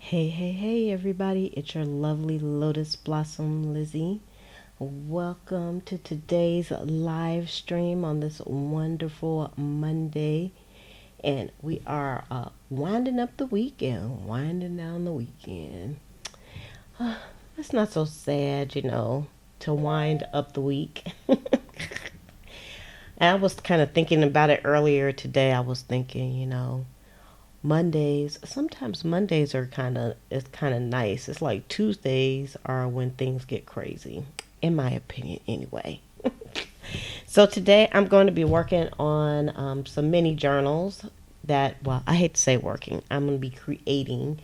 Hey, everybody, it's your lovely Lotus Blossom Lizzie. Welcome to today's live stream on this wonderful Monday. And we are winding up the weekend, winding down the weekend. It's not so sad, to wind up the week. And I was kind of thinking about it earlier today. I was thinking, Mondays, sometimes Mondays are it's kind of nice. It's like Tuesdays are when things get crazy, in my opinion anyway. So today I'm going to be working on some mini journals well, I hate to say working. I'm going to be creating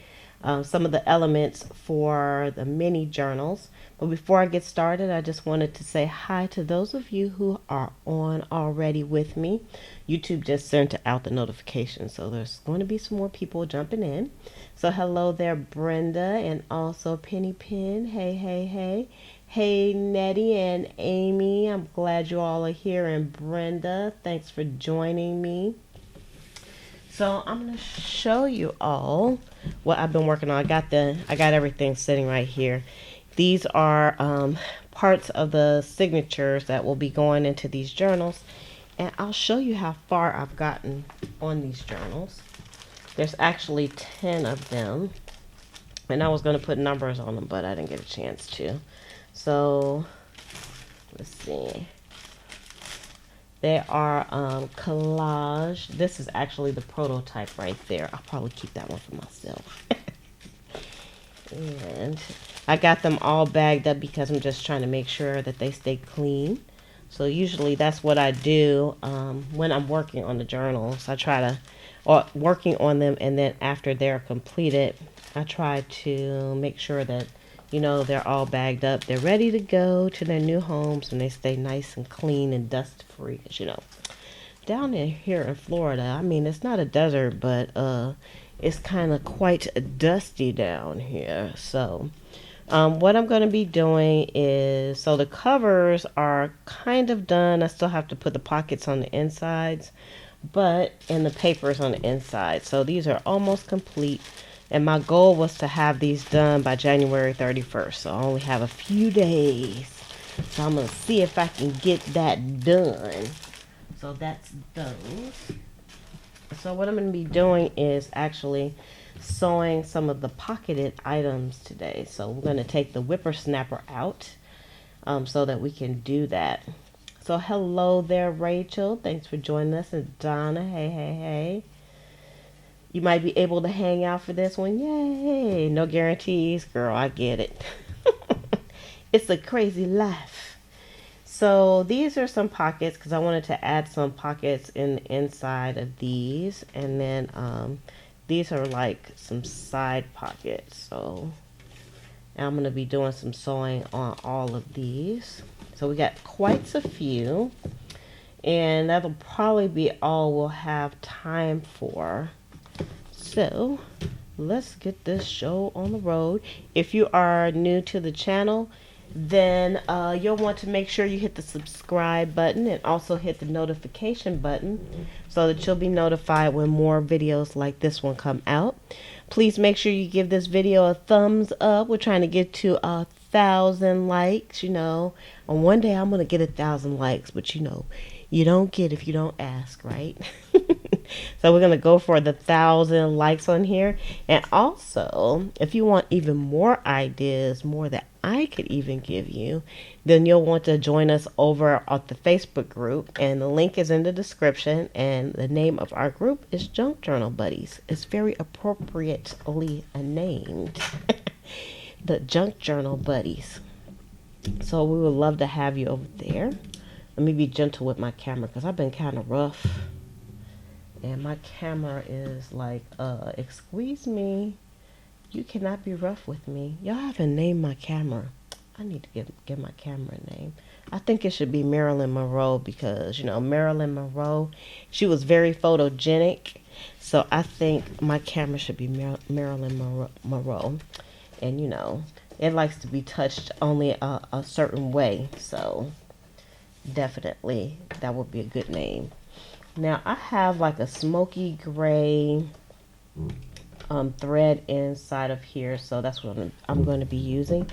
some of the elements for the mini journals. But before I get started, I just wanted to say hi to those of you who are on already with me. YouTube just sent out the notification, so there's going to be some more people jumping in. So hello there, Brenda, and also Penny Pin. Hey. Hey, Nettie and Amy. I'm glad you all are here. And Brenda, thanks for joining me. So I'm going to show you all what I've been working on. I got everything sitting right here. These are parts of the signatures that will be going into these journals. And I'll show you how far I've gotten on these journals. There's actually 10 of them. And I was going to put numbers on them, but I didn't get a chance to. So, let's see. They are collage. This is actually the prototype right there. I'll probably keep that one for myself. And I got them all bagged up because I'm just trying to make sure that they stay clean. So usually that's what I do when I'm working on the journals. Or working on them, and then after they're completed, I try to make sure that, they're all bagged up. They're ready to go to their new homes, and they stay nice and clean and dust free. Because, down here in Florida, I mean, it's not a desert, but it's kind of quite dusty down here. So what I'm going to be doing is, so the covers are kind of done. I still have to put the pockets on the insides, and the papers on the inside. So these are almost complete. And my goal was to have these done by January 31st. So I only have a few days. So I'm going to see if I can get that done. So that's those. So what I'm going to be doing is actually sewing some of the pocketed items today. So we're going to take the whippersnapper out so that we can do that. So hello there, Rachel. Thanks for joining us. And Donna, hey. You might be able to hang out for this one. Yay. No guarantees. Girl, I get it. It's a crazy life. So these are some pockets because I wanted to add some pockets in the inside of these. And then these are like some side pockets. So I'm going to be doing some sewing on all of these. So we got quite a few. And that'll probably be all we'll have time for. So let's get this show on the road. If you are new to the channel, then you'll want to make sure you hit the subscribe button and also hit the notification button so that you'll be notified when more videos like this one come out. Please make sure you give this video a thumbs up. We're trying to get to 1,000 likes, And one day I'm going to get 1,000 likes, but you don't get if you don't ask, right? So we're going to go for the 1,000 likes on here. And also, if you want even more ideas, more that I could even give you, then you'll want to join us over at the Facebook group. And the link is in the description. And the name of our group is Junk Journal Buddies. It's very appropriately named. The Junk Journal Buddies. So we would love to have you over there. Let me be gentle with my camera because I've been kind of rough. And my camera is like, excuse me, you cannot be rough with me. Y'all haven't named my camera. I need to give my camera a name. I think it should be Marilyn Monroe because, Marilyn Monroe, she was very photogenic. So I think my camera should be Marilyn Monroe. And, it likes to be touched only a certain way. So definitely that would be a good name. Now I have like a smoky gray thread inside of here, so that's what I'm going to be using.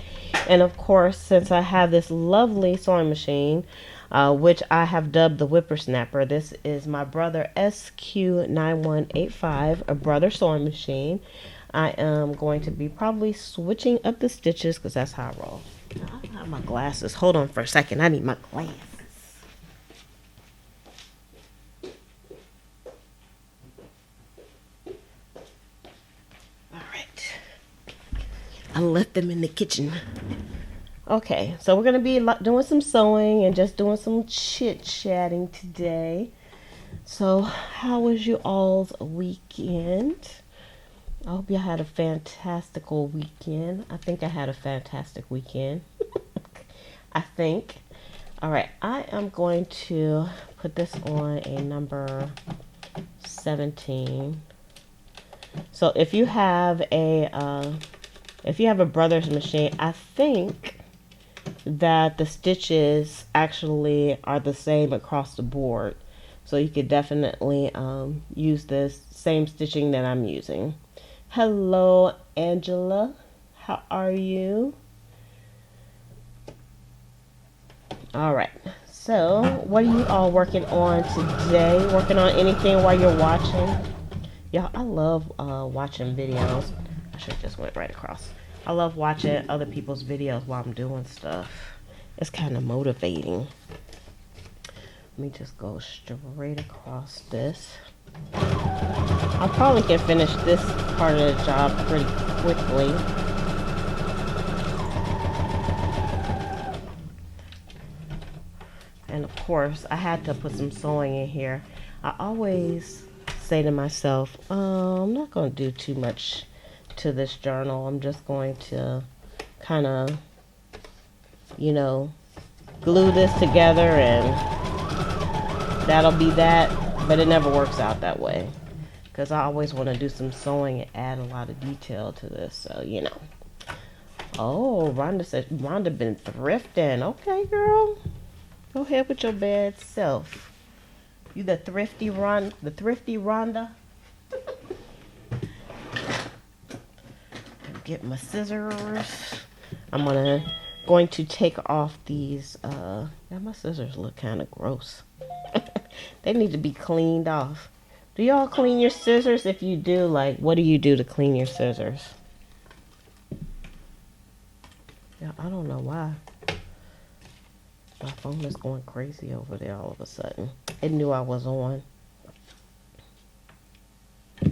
And of course, since I have this lovely sewing machine, which I have dubbed the whippersnapper, this is my brother SQ9185, a brother sewing machine. I am going to be probably switching up the stitches because that's how I roll. I don't have my glasses. Hold on for a second. I need my glasses. I left them in the kitchen. Okay, so we're going to be doing some sewing and just doing some chit-chatting today. So, how was you all's weekend? I hope you had a fantastical weekend. I think I had a fantastic weekend. I think. Alright, I am going to put this on a number 17. So, if you have a brother's machine, I think that the stitches actually are the same across the board. So you could definitely use this same stitching that I'm using. Hello, Angela. How are you? All right. So what are you all working on today? Working on anything while you're watching? Y'all, I love watching videos. I should have just went right across. I love watching other people's videos while I'm doing stuff. It's kind of motivating. Let me just go straight across this. I probably can finish this part of the job pretty quickly. And of course, I had to put some sewing in here. I always say to myself, I'm not going to do too much to this journal. I'm just going to kind of, you know, glue this together and that'll be that. But it never works out that way because I always want to do some sewing and add a lot of detail to this. So, you know. Oh, Rhonda said, Rhonda been thrifting. Okay, girl. Go ahead with your bad self. You the thrifty Rhonda. Get my scissors. I'm going to take off these now my scissors look kind of gross. They need to be cleaned off. Do y'all clean your scissors? If you do, like, what do you do to clean your scissors? Yeah, I don't know why my phone is going crazy over there all of a sudden. It knew I was on. All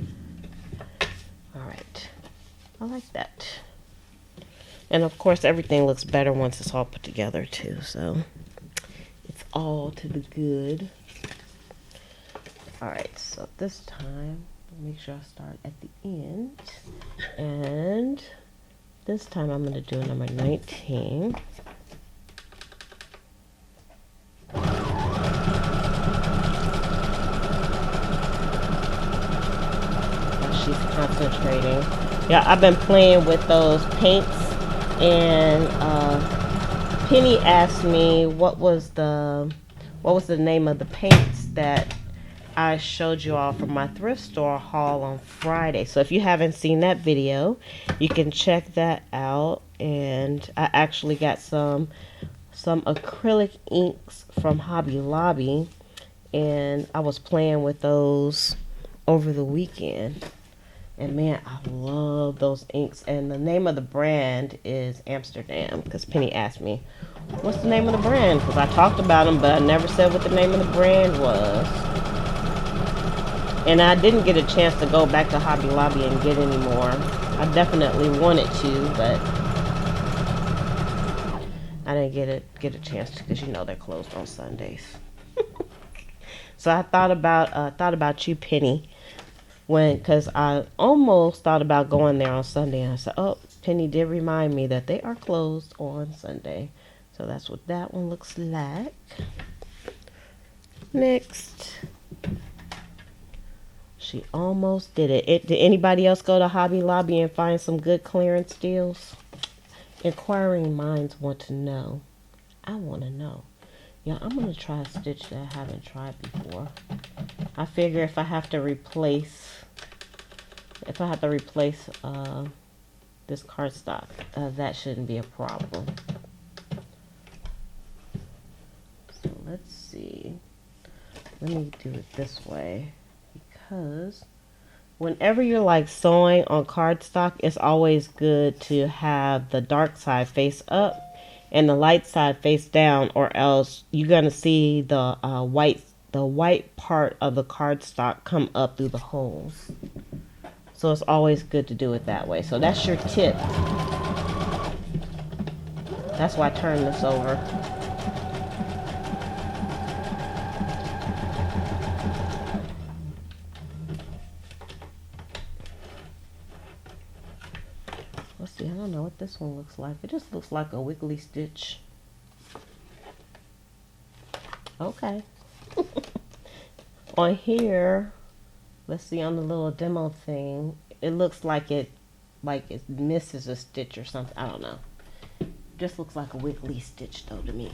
right, I like that. And of course, everything looks better once it's all put together too. So it's all to the good. All right, so this time, make sure I start at the end. And this time I'm going to do number 19. She's concentrating. Yeah, I've been playing with those paints, and Penny asked me what was the name of the paints that I showed you all from my thrift store haul on Friday. So if you haven't seen that video, you can check that out. And I actually got some acrylic inks from Hobby Lobby, and I was playing with those over the weekend. And man, I love those inks. And the name of the brand is Amsterdam, because Penny asked me, what's the name of the brand? Because I talked about them, but I never said what the name of the brand was. And I didn't get a chance to go back to Hobby Lobby and get any more. I definitely wanted to, but I didn't get a chance to, because you know they're closed on Sundays. So I thought about you, Penny, because I almost thought about going there on Sunday, and I said, oh, Penny did remind me that they are closed on Sunday. So that's what that one looks like. Next. She almost did it. Did anybody else go to Hobby Lobby and find some good clearance deals? Inquiring minds want to know. I want to know. Yeah, I'm going to try a stitch that I haven't tried before. I figure if I have to replace if I have to replace this cardstock, that shouldn't be a problem. So let's see. Let me do it this way, because whenever you're like sewing on cardstock, it's always good to have the dark side face up and the light side face down, or else you're gonna see the white part of the cardstock come up through the holes. So it's always good to do it that way. So that's your tip. That's why I turned this over. Let's see, I don't know what this one looks like. It just looks like a wiggly stitch. Okay. On here, let's see, on the little demo thing, it looks like it misses a stitch or something. I don't know. Just looks like a wiggly stitch though to me.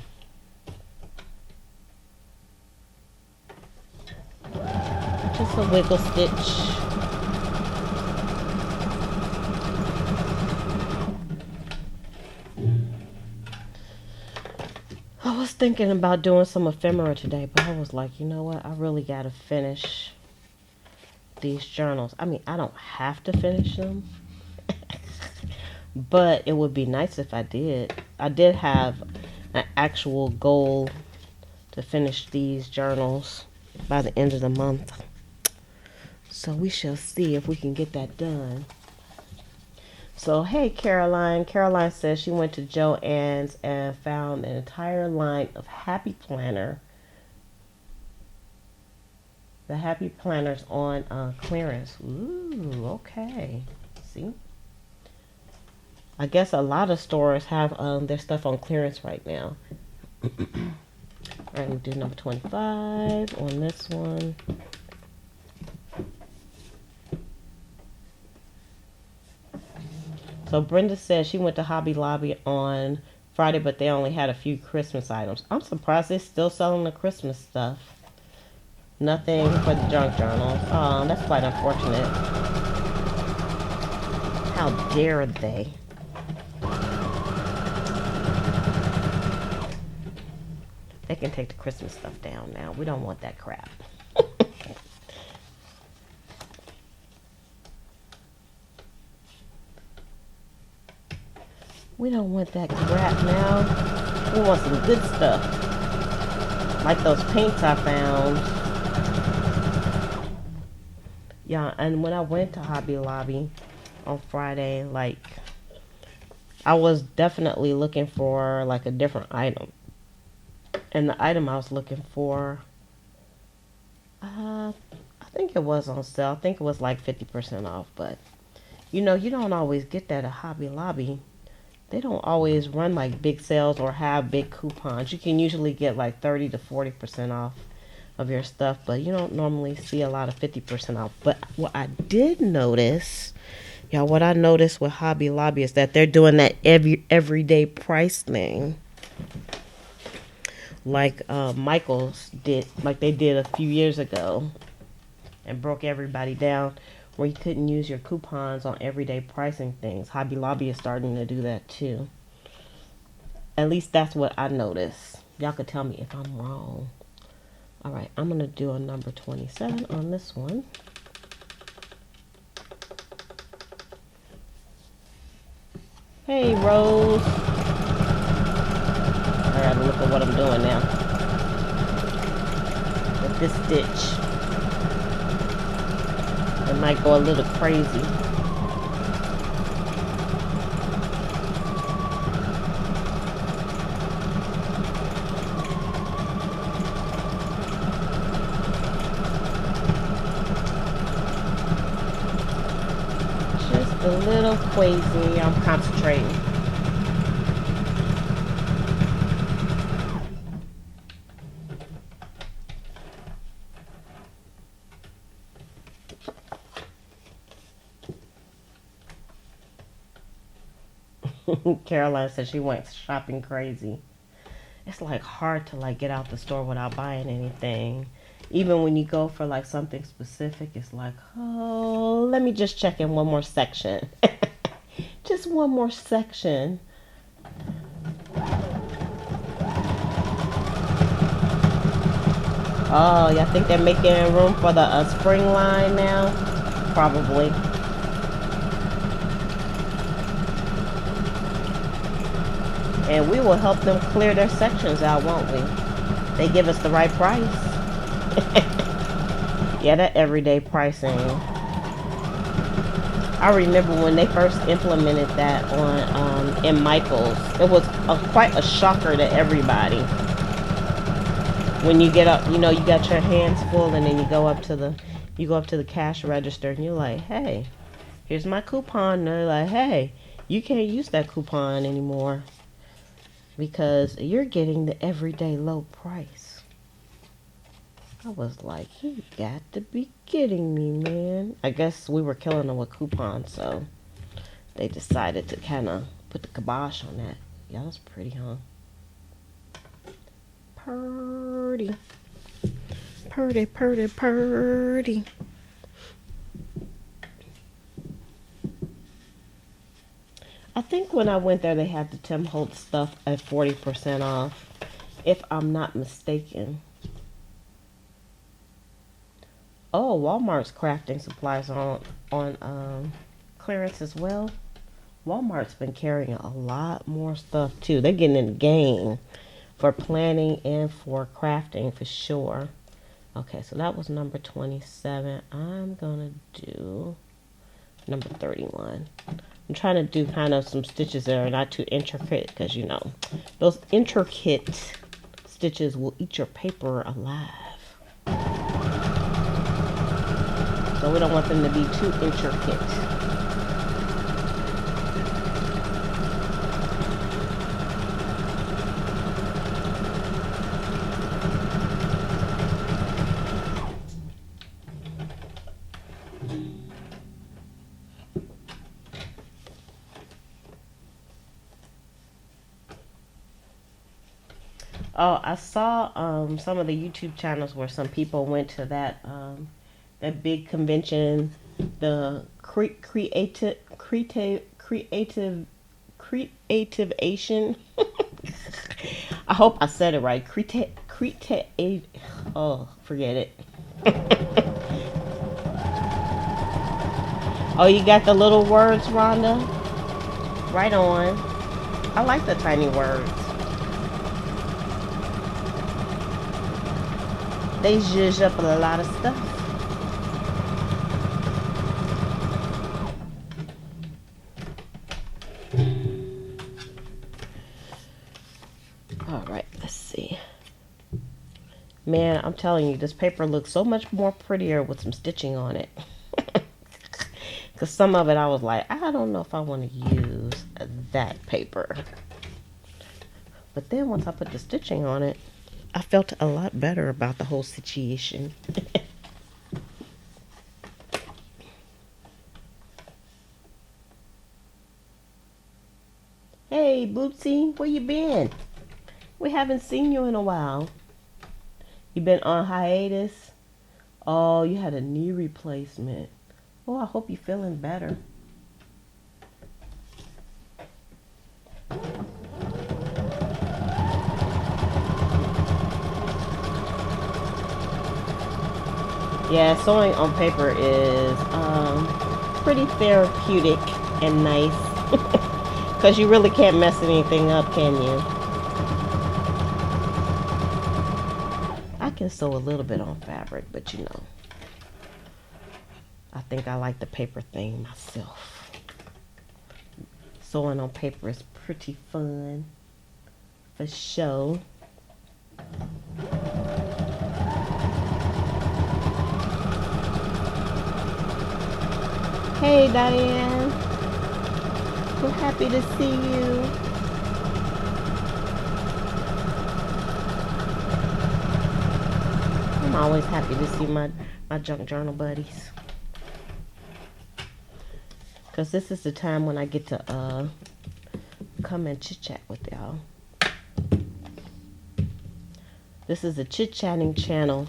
Just a wiggle stitch. I was thinking about doing some ephemera today, but I was like, you know what? I really got to finish these journals. I mean, I don't have to finish them, but it would be nice if I did. I did have an actual goal to finish these journals by the end of the month. So we shall see if we can get that done. So, hey, Caroline. Caroline says she went to Joann's and found an entire line of Happy Planner. The Happy Planner's on clearance. Ooh, okay. See? I guess a lot of stores have their stuff on clearance right now. All right, we'll do number 25 on this one. So Brenda says she went to Hobby Lobby on Friday, but they only had a few Christmas items. I'm surprised they're still selling the Christmas stuff. Nothing for the junk journals. Oh, that's quite unfortunate. How dare they? They can take the Christmas stuff down now. We don't want that crap. We don't want that crap now. We want some good stuff. Like those paints I found. Yeah, and when I went to Hobby Lobby on Friday, like, I was definitely looking for like a different item. And the item I was looking for, I think it was on sale. I think it was like 50% off, but you know, you don't always get that at Hobby Lobby. They don't always run like big sales or have big coupons. You can usually get like 30 to 40% off of your stuff, but you don't normally see a lot of 50% off. But what I did notice, y'all, what I noticed with Hobby Lobby is that they're doing that everyday price thing. Like Michael's did, like they did a few years ago and broke everybody down, where you couldn't use your coupons on everyday pricing things. Hobby Lobby is starting to do that too. At least that's what I noticed. Y'all could tell me if I'm wrong. Alright, I'm going to do a number 27 on this one. Hey, Rose. I gotta look at what I'm doing now with this stitch. It might go a little crazy. Just a little crazy. I'm concentrating. Caroline said she went shopping crazy. It's like hard to like get out the store without buying anything. Even when you go for like something specific, it's like, oh, let me just check in one more section. Just one more section. Oh, y'all think they're making room for the spring line now? Probably. And we will help them clear their sections out, won't we? They give us the right price. Yeah, that everyday pricing. I remember when they first implemented that on in Michael's. It was quite a shocker to everybody. When you get up, you know, you got your hands full, and then you go up to the cash register, and you're like, hey, here's my coupon. And they're like, hey, you can't use that coupon anymore because you're getting the everyday low price. I was like, you got to be kidding me, man. I guess we were killing them with coupons, so they decided to kind of put the kibosh on that. Yeah, that's pretty, huh? Purdy. Purdy, purdy, purdy. I think when I went there, they had the Tim Holtz stuff at 40% off, if I'm not mistaken. Oh, Walmart's crafting supplies are on clearance as well. Walmart's been carrying a lot more stuff too. They're getting in the game for planning and for crafting for sure. Okay, so that was number 27. I'm gonna do number 31. I'm trying to do kind of some stitches that are not too intricate, because you know those intricate stitches will eat your paper alive. So we don't want them to be too intricate. Oh, I saw some of the YouTube channels where some people went to that big convention, the creativation. I hope I said it right. Oh, forget it. Oh, you got the little words, Rhonda? Right on. I like the tiny words. They zhuzh up a lot of stuff. All right, let's see. Man, I'm telling you, this paper looks so much more prettier with some stitching on it. Because some of it I was like, I don't know if I want to use that paper. But then once I put the stitching on it, I felt a lot better about the whole situation. Hey, Boopsy, where you been? We haven't seen you in a while. You been on hiatus? Oh, you had a knee replacement. Oh, I hope you're feeling better. Yeah, sewing on paper is pretty therapeutic and nice. Because you really can't mess anything up, can you? I can sew a little bit on fabric, but you know, I think I like the paper thing myself. Sewing on paper is pretty fun, for sure. Hey, Diane. We're happy to see you. I'm always happy to see my junk journal buddies. Because this is the time when I get to come and chit-chat with y'all. This is a chit-chatting channel.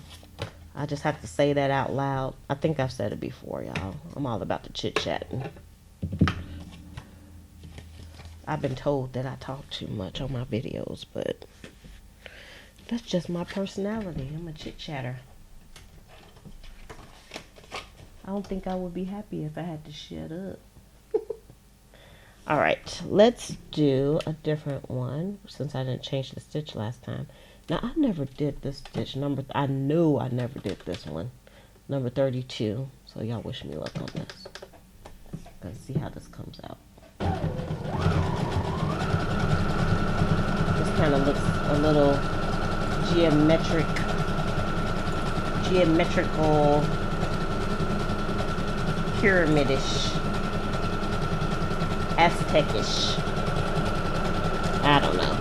I just have to say that out loud. I think I've said it before, y'all. I'm all about the chit-chatting. I've been told that I talk too much on my videos, but that's just my personality. I'm a chit-chatter. I don't think I would be happy if I had to shut up. Alright, let's do a different one since I didn't change the stitch last time. Now, I never did this stitch. I know I never did this one. Number 32. So y'all wish me luck on this. Let's see how this comes out. This kind of looks a little geometrical, pyramidish, Aztecish. I don't know.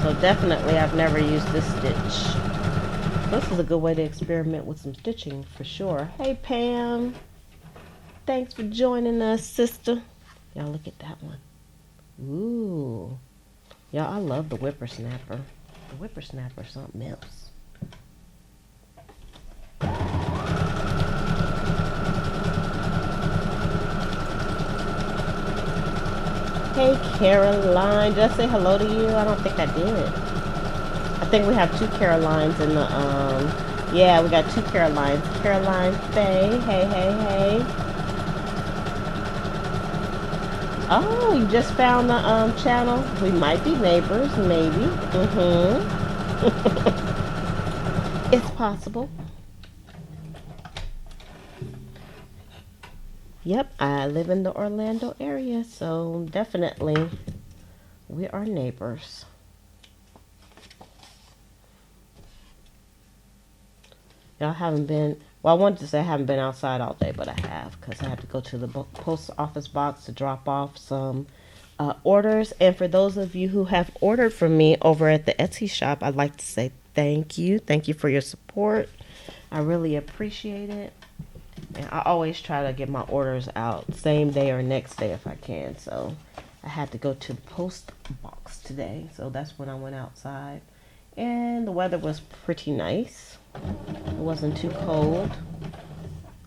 So definitely I've never used this stitch. This is a good way to experiment with some stitching for sure. Hey Pam, thanks for joining us, sister. Y'all look at that one. Ooh. Y'all, I love the whippersnapper. The whippersnapper is something else. Hey Caroline, did I say hello to you? I don't think I did. I think we have two Carolines in the, yeah, we got two Carolines. Caroline Faye, hey, hey, hey. Oh, you just found the channel? We might be neighbors, maybe. It's possible. Yep, I live in the Orlando area, so definitely we are neighbors. Y'all haven't been, well, I wanted to say I haven't been outside all day, but I have, because I had to go to the post office box to drop off some orders. And for those of you who have ordered from me over at the Etsy shop, I'd like to say thank you. Thank you for your support. I really appreciate it. And I always try to get my orders out same day or next day if I can. So I had to go to the post box today. So that's when I went outside. And the weather was pretty nice. It wasn't too cold.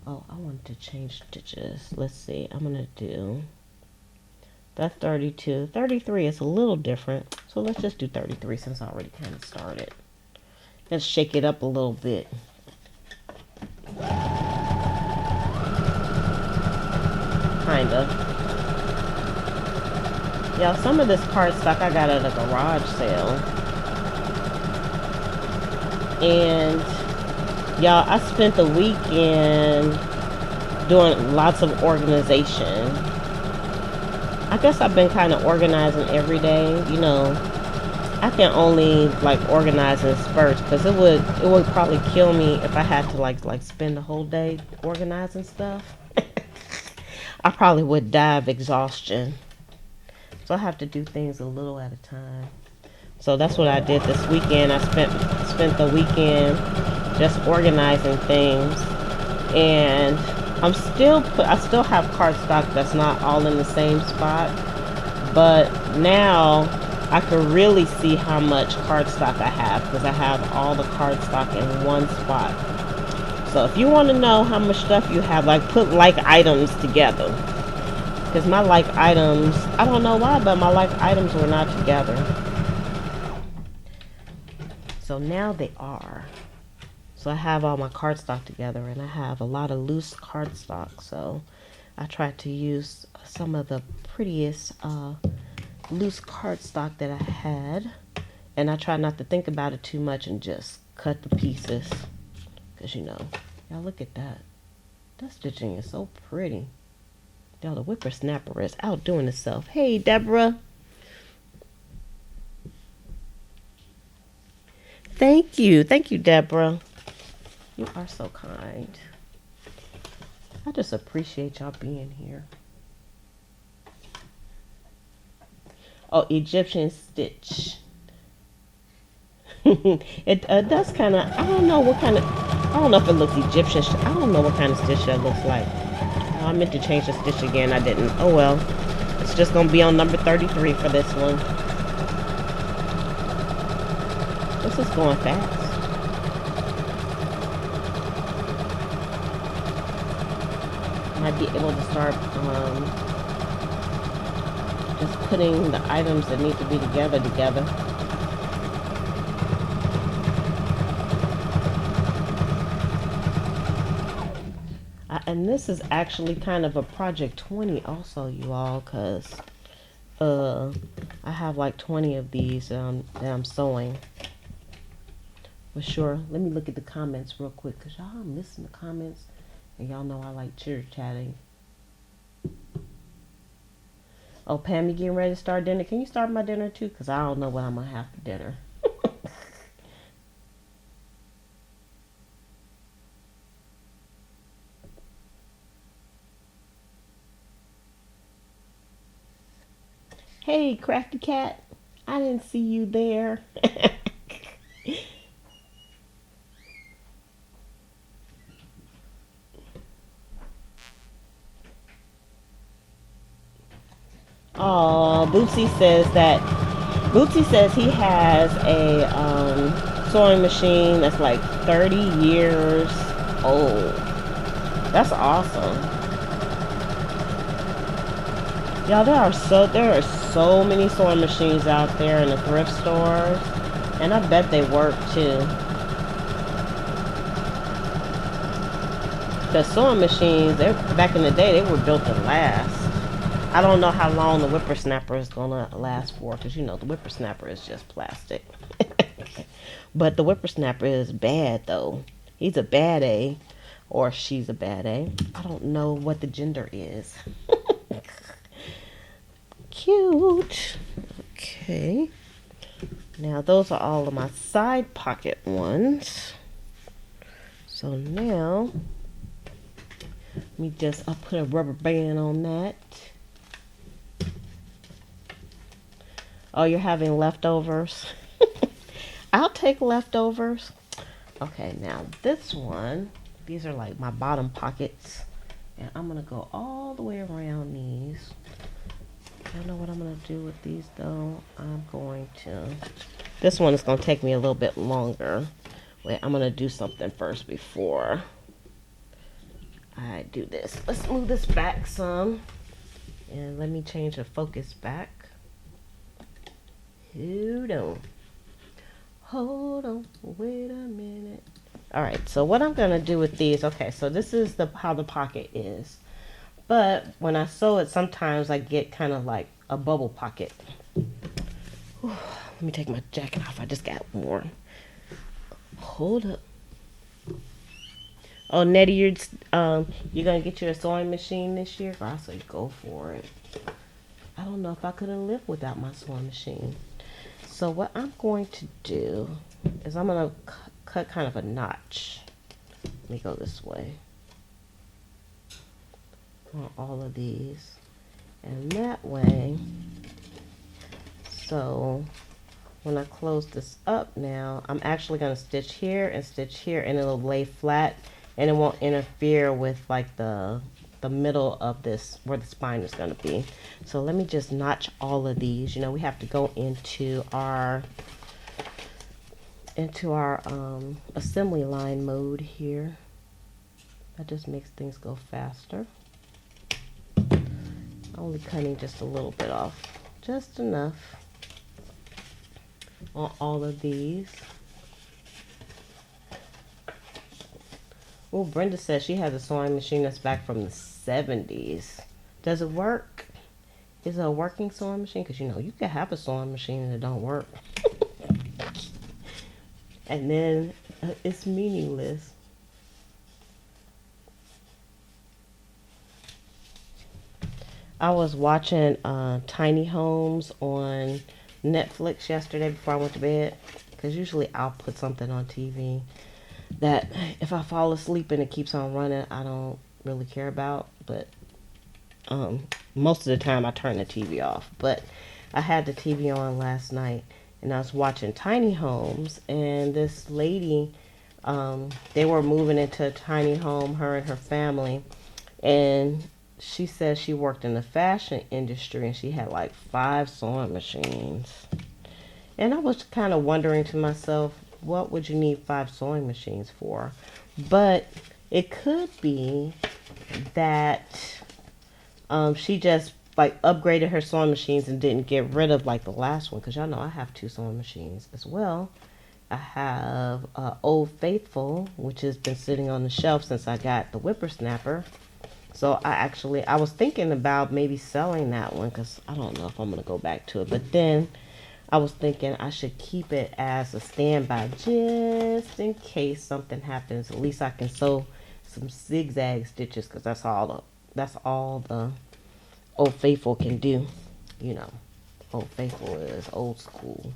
Oh, I wanted to change stitches. Let's see. I'm going to do... That's 32. 33 is a little different. So let's just do 33 since I already kind of started. Let's shake it up a little bit. Kinda. Yeah, some of this cardstock I got at a garage sale. And y'all, I spent the weekend doing lots of organization. I guess I've been kind of organizing every day. You know, I can only like organize in spurts because it would probably kill me if I had to like spend the whole day organizing stuff. I probably would die of exhaustion. So I have to do things a little at a time. So that's what I did this weekend. I spent the weekend just organizing things. And I still have cardstock that's not all in the same spot. But now I can really see how much cardstock I have because I have all the cardstock in one spot. So if you want to know how much stuff you have, like put like items together. Because my like items, I don't know why, but my like items were not together. So now they are. So I have all my cardstock together and I have a lot of loose cardstock. So I tried to use some of the prettiest loose cardstock that I had. And I tried not to think about it too much and just cut the pieces. Because, you know, y'all look at that. That stitching is so pretty. Y'all, the whippersnapper is outdoing itself. Hey, Deborah. Thank you. Thank you, Deborah. You are so kind. I just appreciate y'all being here. Oh, Egyptian stitch. It does kind of, I don't know what kind of, I don't know if it looks Egyptian. I don't know what kind of stitch that looks like. Oh, I meant to change the stitch again. I didn't. Oh well. It's just gonna be on number 33 for this one. This is going fast. Might be able to start just putting the items that need to be together. And this is actually kind of a project 20 also, you all, because I have like 20 of these that I'm sewing. But sure, let me look at the comments real quick, because y'all are missing the comments, and y'all know I like chitter-chatting. Oh, Pam, you getting ready to start dinner? Can you start my dinner too? Because I don't know what I'm going to have for dinner. Hey, Crafty Cat. I didn't see you there. Oh, Bootsy says he has a sewing machine that's like 30 years old. That's awesome. Y'all, there are so many sewing machines out there in the thrift stores, and I bet they work too. The sewing machines, back in the day, they were built to last. I don't know how long the whippersnapper is gonna last for, because you know the whippersnapper is just plastic. But the whippersnapper is bad though. He's a bad A, or she's a bad A. I don't know what the gender is. Cute. Okay. Now those are all of my side pocket ones. So now, I'll put a rubber band on that. Oh, you're having leftovers? I'll take leftovers. Okay, now this one, these are like my bottom pockets. And I'm going to go all the way around these. I don't know what I'm going to do with these though. This one is going to take me a little bit longer. Wait, I'm going to do something first before I do this. Let's move this back some. And let me change the focus back. Hold on, wait a minute. Alright, so what I'm going to do with these, okay, so this is how the pocket is. But when I sew it, sometimes I get kind of like a bubble pocket. Whew, let me take my jacket off, I just got warm. Hold up. Oh, Nettie, you're going to get you a sewing machine this year? I say go for it. I don't know if I could have lived without my sewing machine. So what I'm going to do is I'm going to cut kind of a notch. Let me go this way on all of these. And that way, so when I close this up now, I'm actually going to stitch here, and it'll lay flat, and it won't interfere with like the middle of this, where the spine is going to be. So let me just notch all of these. You know, we have to go into our assembly line mode here. That just makes things go faster. Only cutting just a little bit off, just enough on all of these. Well, Brenda says she has a sewing machine that's back from the 70s. Does it work? Is it a working sewing machine? Because, you know, you can have a sewing machine and it don't work. And then it's meaningless. I was watching Tiny Homes on Netflix yesterday before I went to bed. Because usually I'll put something on TV that if I fall asleep and it keeps on running, I don't really care about. But most of the time I turn the TV off. But I had the TV on last night, and I was watching Tiny Homes, and this lady, they were moving into a tiny home, her and her family, and she said she worked in the fashion industry and she had like 5 sewing machines. And I was kind of wondering to myself, what would you need 5 sewing machines for? But it could be that she just like upgraded her sewing machines and didn't get rid of like the last one, because y'all know I have 2 sewing machines as well. I have Old Faithful, which has been sitting on the shelf since I got the whippersnapper. So I was thinking about maybe selling that one, because I don't know if I'm going to go back to it. But then I was thinking I should keep it as a standby just in case something happens. At least I can sew some zigzag stitches, because that's all the Old Faithful can do. You know, Old Faithful is old school.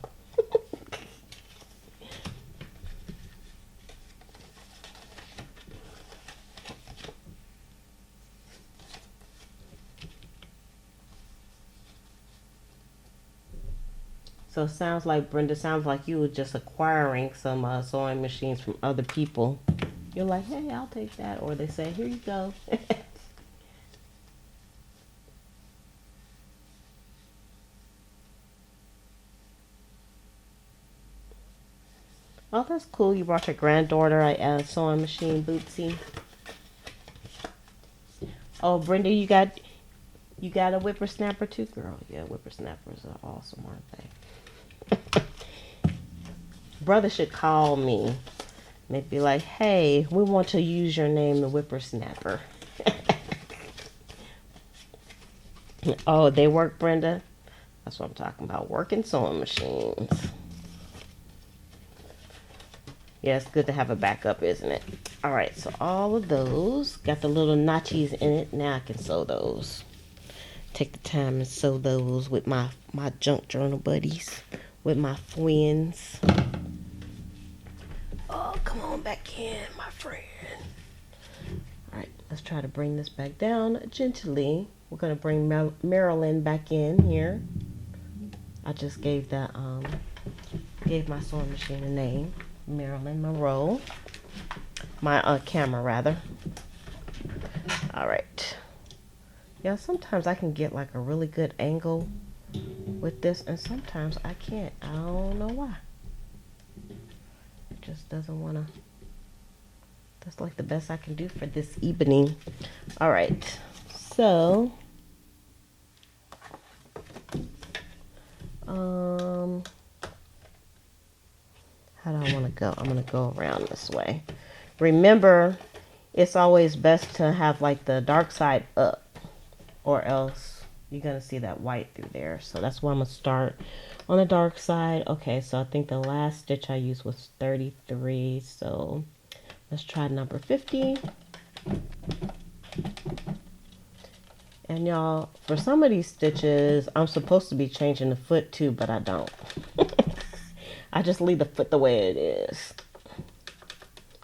So it sounds like, Brenda, sounds like you were just acquiring some sewing machines from other people. You're like, hey, I'll take that. Or they say, here you go. Oh, that's cool. You brought your granddaughter a sewing machine, Bootsy. Oh, Brenda, you got a whippersnapper too, girl. Yeah, whippersnappers are awesome, aren't they? Brother should call me. They'd be like, hey, we want to use your name, the whippersnapper. Oh, they work, Brenda? That's what I'm talking about, working sewing machines. Yeah, it's good to have a backup, isn't it? All right, so all of those got the little notchies in it. Now I can sew those. Take the time and sew those with my junk journal buddies, with my friends. Oh, come on back in, my friend. All right, let's try to bring this back down gently. We're gonna bring Marilyn back in here. I just gave my sewing machine a name, Marilyn Monroe. My camera, rather. All right. Yeah, sometimes I can get like a really good angle with this, and sometimes I can't. I don't know why. It just doesn't want to. That's like the best I can do for this evening. All right. So, how do I want to go? I'm going to go around this way. Remember, it's always best to have like the dark side up, or else you're going to see that white through there. So that's why I'm going to start on the dark side. Okay, so I think the last stitch I used was 33. So let's try number 50. And y'all, for some of these stitches, I'm supposed to be changing the foot too, but I don't. I just leave the foot the way it is,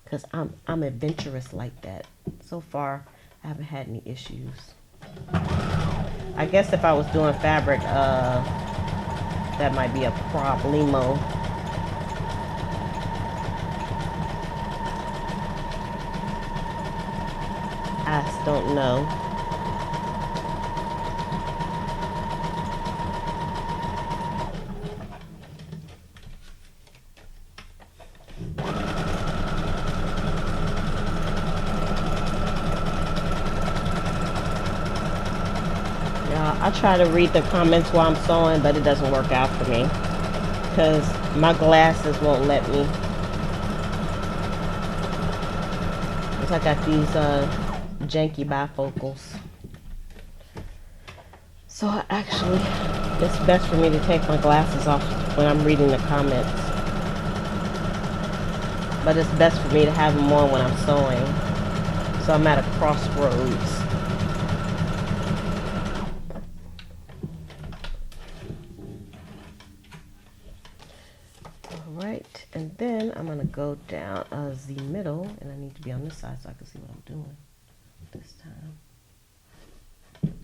because I'm adventurous like that. So far, I haven't had any issues. I guess if I was doing fabric, that might be a problemo. I just don't know. I try to read the comments while I'm sewing, but it doesn't work out for me because my glasses won't let me. Because I got these janky bifocals. So actually, it's best for me to take my glasses off when I'm reading the comments. But it's best for me to have them on when I'm sewing. So I'm at a crossroads. Alright, and then I'm going to go down the middle, and I need to be on this side so I can see what I'm doing this time.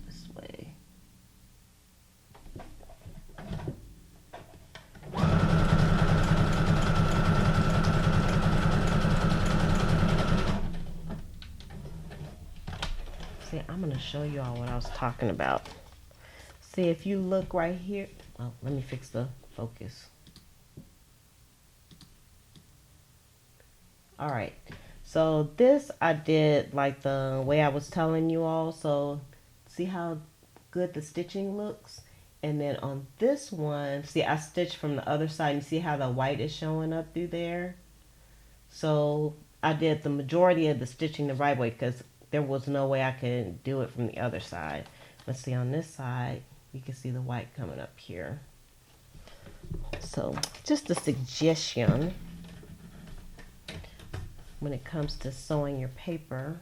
This way. See, I'm going to show you all what I was talking about. See, if you look right here. Well, let me fix the focus. All right. So this I did like the way I was telling you all. So see how good the stitching looks? And then on this one, see, I stitched from the other side. You see how the white is showing up through there? So I did the majority of the stitching the right way because there was no way I could do it from the other side. Let's see, on this side, you can see the white coming up here. So just a suggestion when it comes to sewing your paper.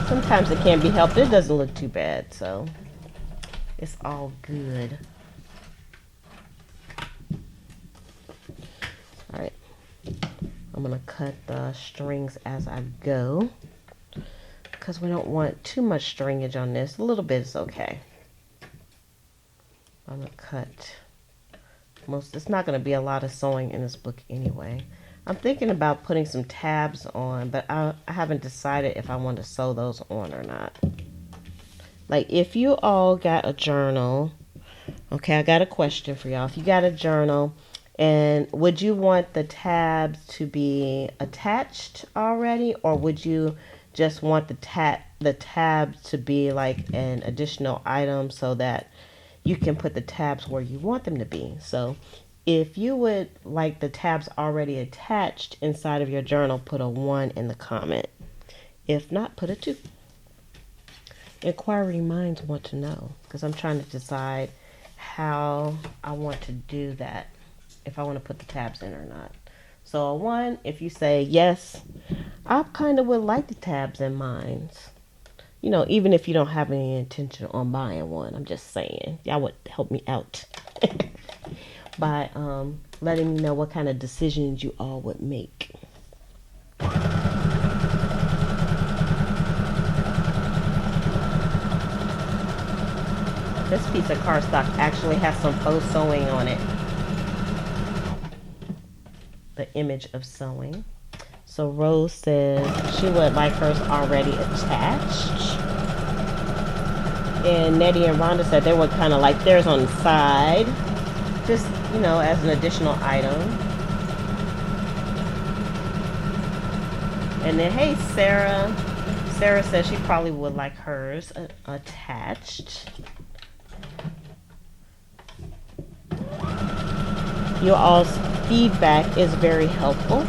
Sometimes it can't be helped. It doesn't look too bad, so it's all good. All right, I'm gonna cut the strings as I go because we don't want too much stringage on this. A little bit is okay. I'm gonna cut most. It's not gonna be a lot of sewing in this book anyway. I'm thinking about putting some tabs on, but I haven't decided if I want to sew those on or not. Like, if you all got a journal, okay, I got a question for y'all. If you got a journal, and would you want the tabs to be attached already, or would you just want the tabs to be like an additional item so that you can put the tabs where you want them to be? So if you would like the tabs already attached inside of your journal, put a 1 in the comment. If not, put a 2. Inquiring minds want to know, because I'm trying to decide how I want to do that, if I want to put the tabs in or not. So a 1, if you say yes, I kind of would like the tabs in mine. You know, even if you don't have any intention on buying one, I'm just saying, y'all would help me out by letting me know what kind of decisions you all would make. This piece of cardstock actually has some faux sewing on it. The image of sewing. So Rose says she would like hers already attached. And Nettie and Rhonda said they would kind of like theirs on the side. Just, you know, as an additional item. And then, hey, Sarah. Sarah says she probably would like hers attached. Your all's feedback is very helpful.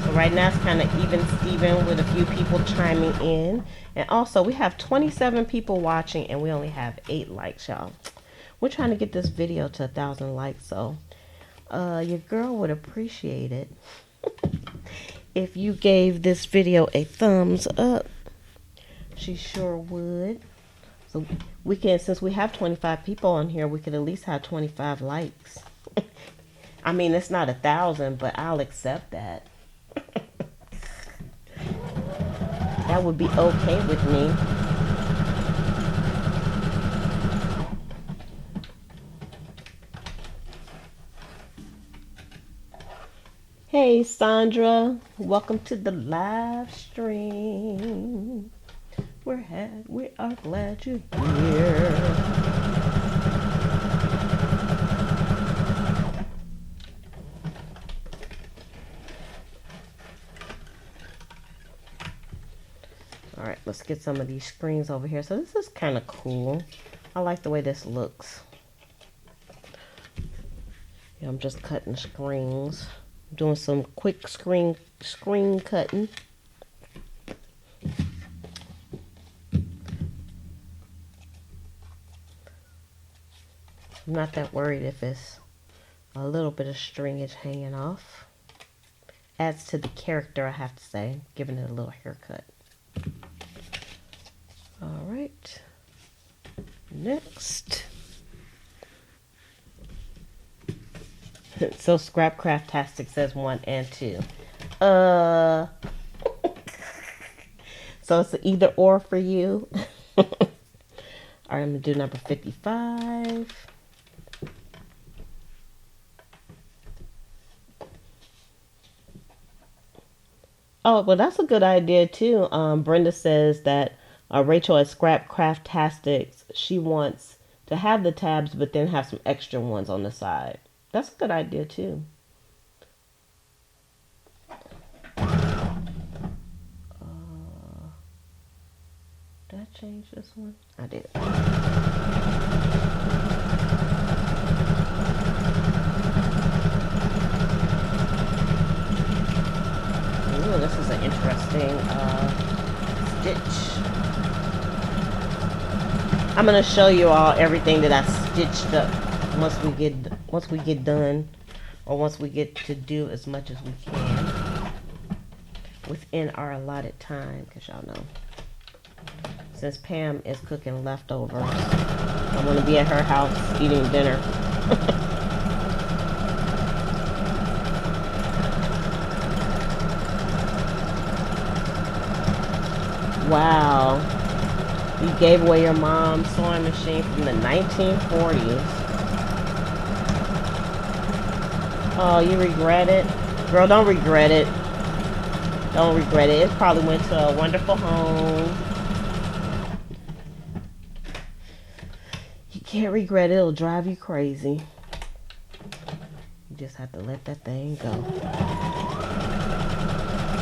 So right now it's kind of even Steven with a few people chiming in. And also we have 27 people watching and we only have 8 likes, y'all. We're trying to get this video to 1,000 likes, so your girl would appreciate it if you gave this video a thumbs up. She sure would. So we can, since we have 25 people on here, we could at least have 25 likes. I mean, it's not 1,000, but I'll accept that. That would be okay with me. Hey, Sandra, welcome to the live stream. We are glad you're here. All right, let's get some of these screens over here. So this is kind of cool. I like the way this looks. Yeah, I'm just cutting screens. Doing some quick screen cutting. I'm not that worried if it's a little bit of stringage hanging off. Adds to the character, I have to say, giving it a little haircut. All right. Next. So Scrapcraftastic says 1 and 2. So it's an either or for you. All right, I'm gonna do number 55. Oh, well, that's a good idea too. Brenda says that Rachel at Scrap Craftastics, she wants to have the tabs, but then have some extra ones on the side. That's a good idea too. Did I change this one? I did. Ooh, this is an interesting stitch. I'm gonna show you all everything that I stitched up once we get done, or once we get to do as much as we can within our allotted time, because y'all know, since Pam is cooking leftovers, I'm gonna be at her house eating dinner. Wow. You gave away your mom's sewing machine from the 1940s. Oh, you regret it? Girl, don't regret it. Don't regret it. It probably went to a wonderful home. You can't regret it. It'll drive you crazy. You just have to let that thing go.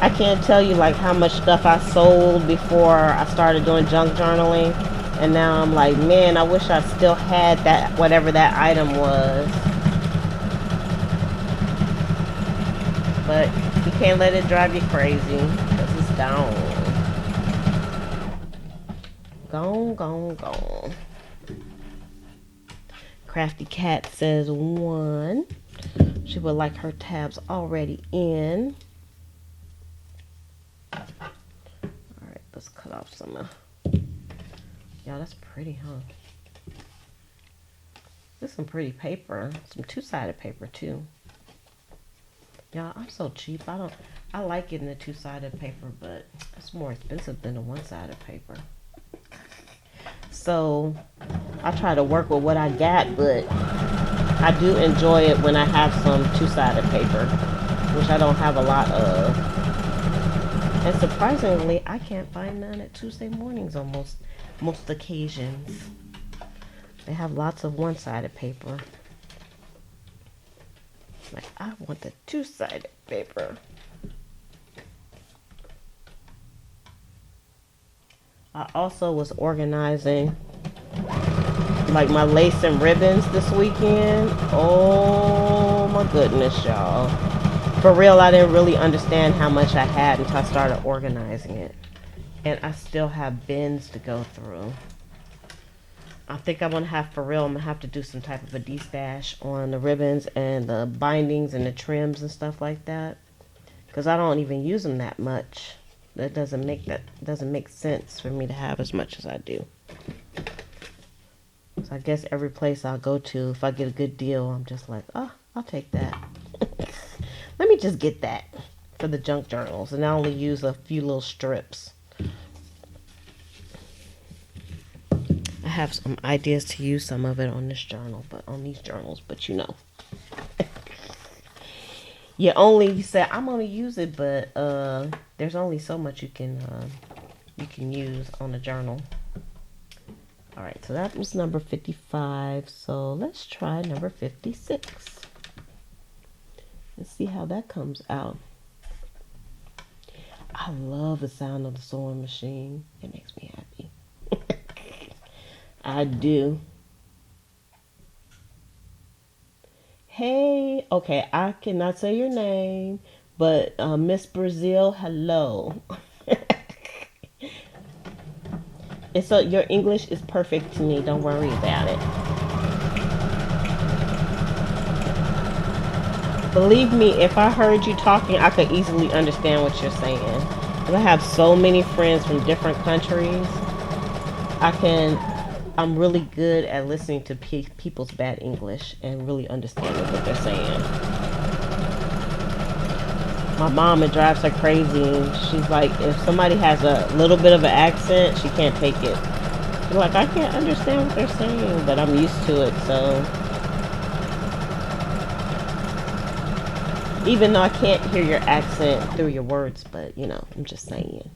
I can't tell you like how much stuff I sold before I started doing junk journaling, and now I'm like, man, I wish I still had that, whatever that item was. But you can't let it drive you crazy, because it's gone. Gone, gone, gone. Crafty Cat says 1. She would like her tabs already in. Alright, let's cut off some of... Y'all, that's pretty, huh? This is some pretty paper. Some two-sided paper, too. Y'all, I'm so cheap. I like getting the two-sided paper, but it's more expensive than the one-sided paper. So, I try to work with what I got, but I do enjoy it when I have some two-sided paper, which I don't have a lot of. And surprisingly, I can't find none at Tuesday mornings on most occasions. They have lots of one-sided paper. Like, I want the two-sided paper. I also was organizing like my lace and ribbons this weekend. Oh my goodness, y'all. For real, I didn't really understand how much I had until I started organizing it. And I still have bins to go through. I think I'm going to have, for real, I'm going to have to do some type of a de-stash on the ribbons and the bindings and the trims and stuff like that. Because I don't even use them that much. That doesn't make sense for me to have as much as I do. So I guess every place I'll go to, if I get a good deal, I'm just like, oh, I'll take that. Let me just get that for the junk journals, and I only use a few little strips. I have some ideas to use some of it on this journal, but on these journals, but you know. You say I'm gonna use it, but there's only so much you can use on a journal. All right, so that was number 55. So let's try number 56. Let's see how that comes out. I love the sound of the sewing machine. It makes me happy. I do. Hey, okay, I cannot say your name, but Miss Brazil, hello. Your English is perfect to me. Don't worry about it. Believe me, if I heard you talking, I could easily understand what you're saying. Because I have so many friends from different countries. I'm really good at listening to people's bad English and really understanding what they're saying. My mom, it drives her crazy. She's like, if somebody has a little bit of an accent, she can't take it. She's like, I can't understand what they're saying, but I'm used to it, so. Even though I can't hear your accent through your words, but you know, I'm just saying.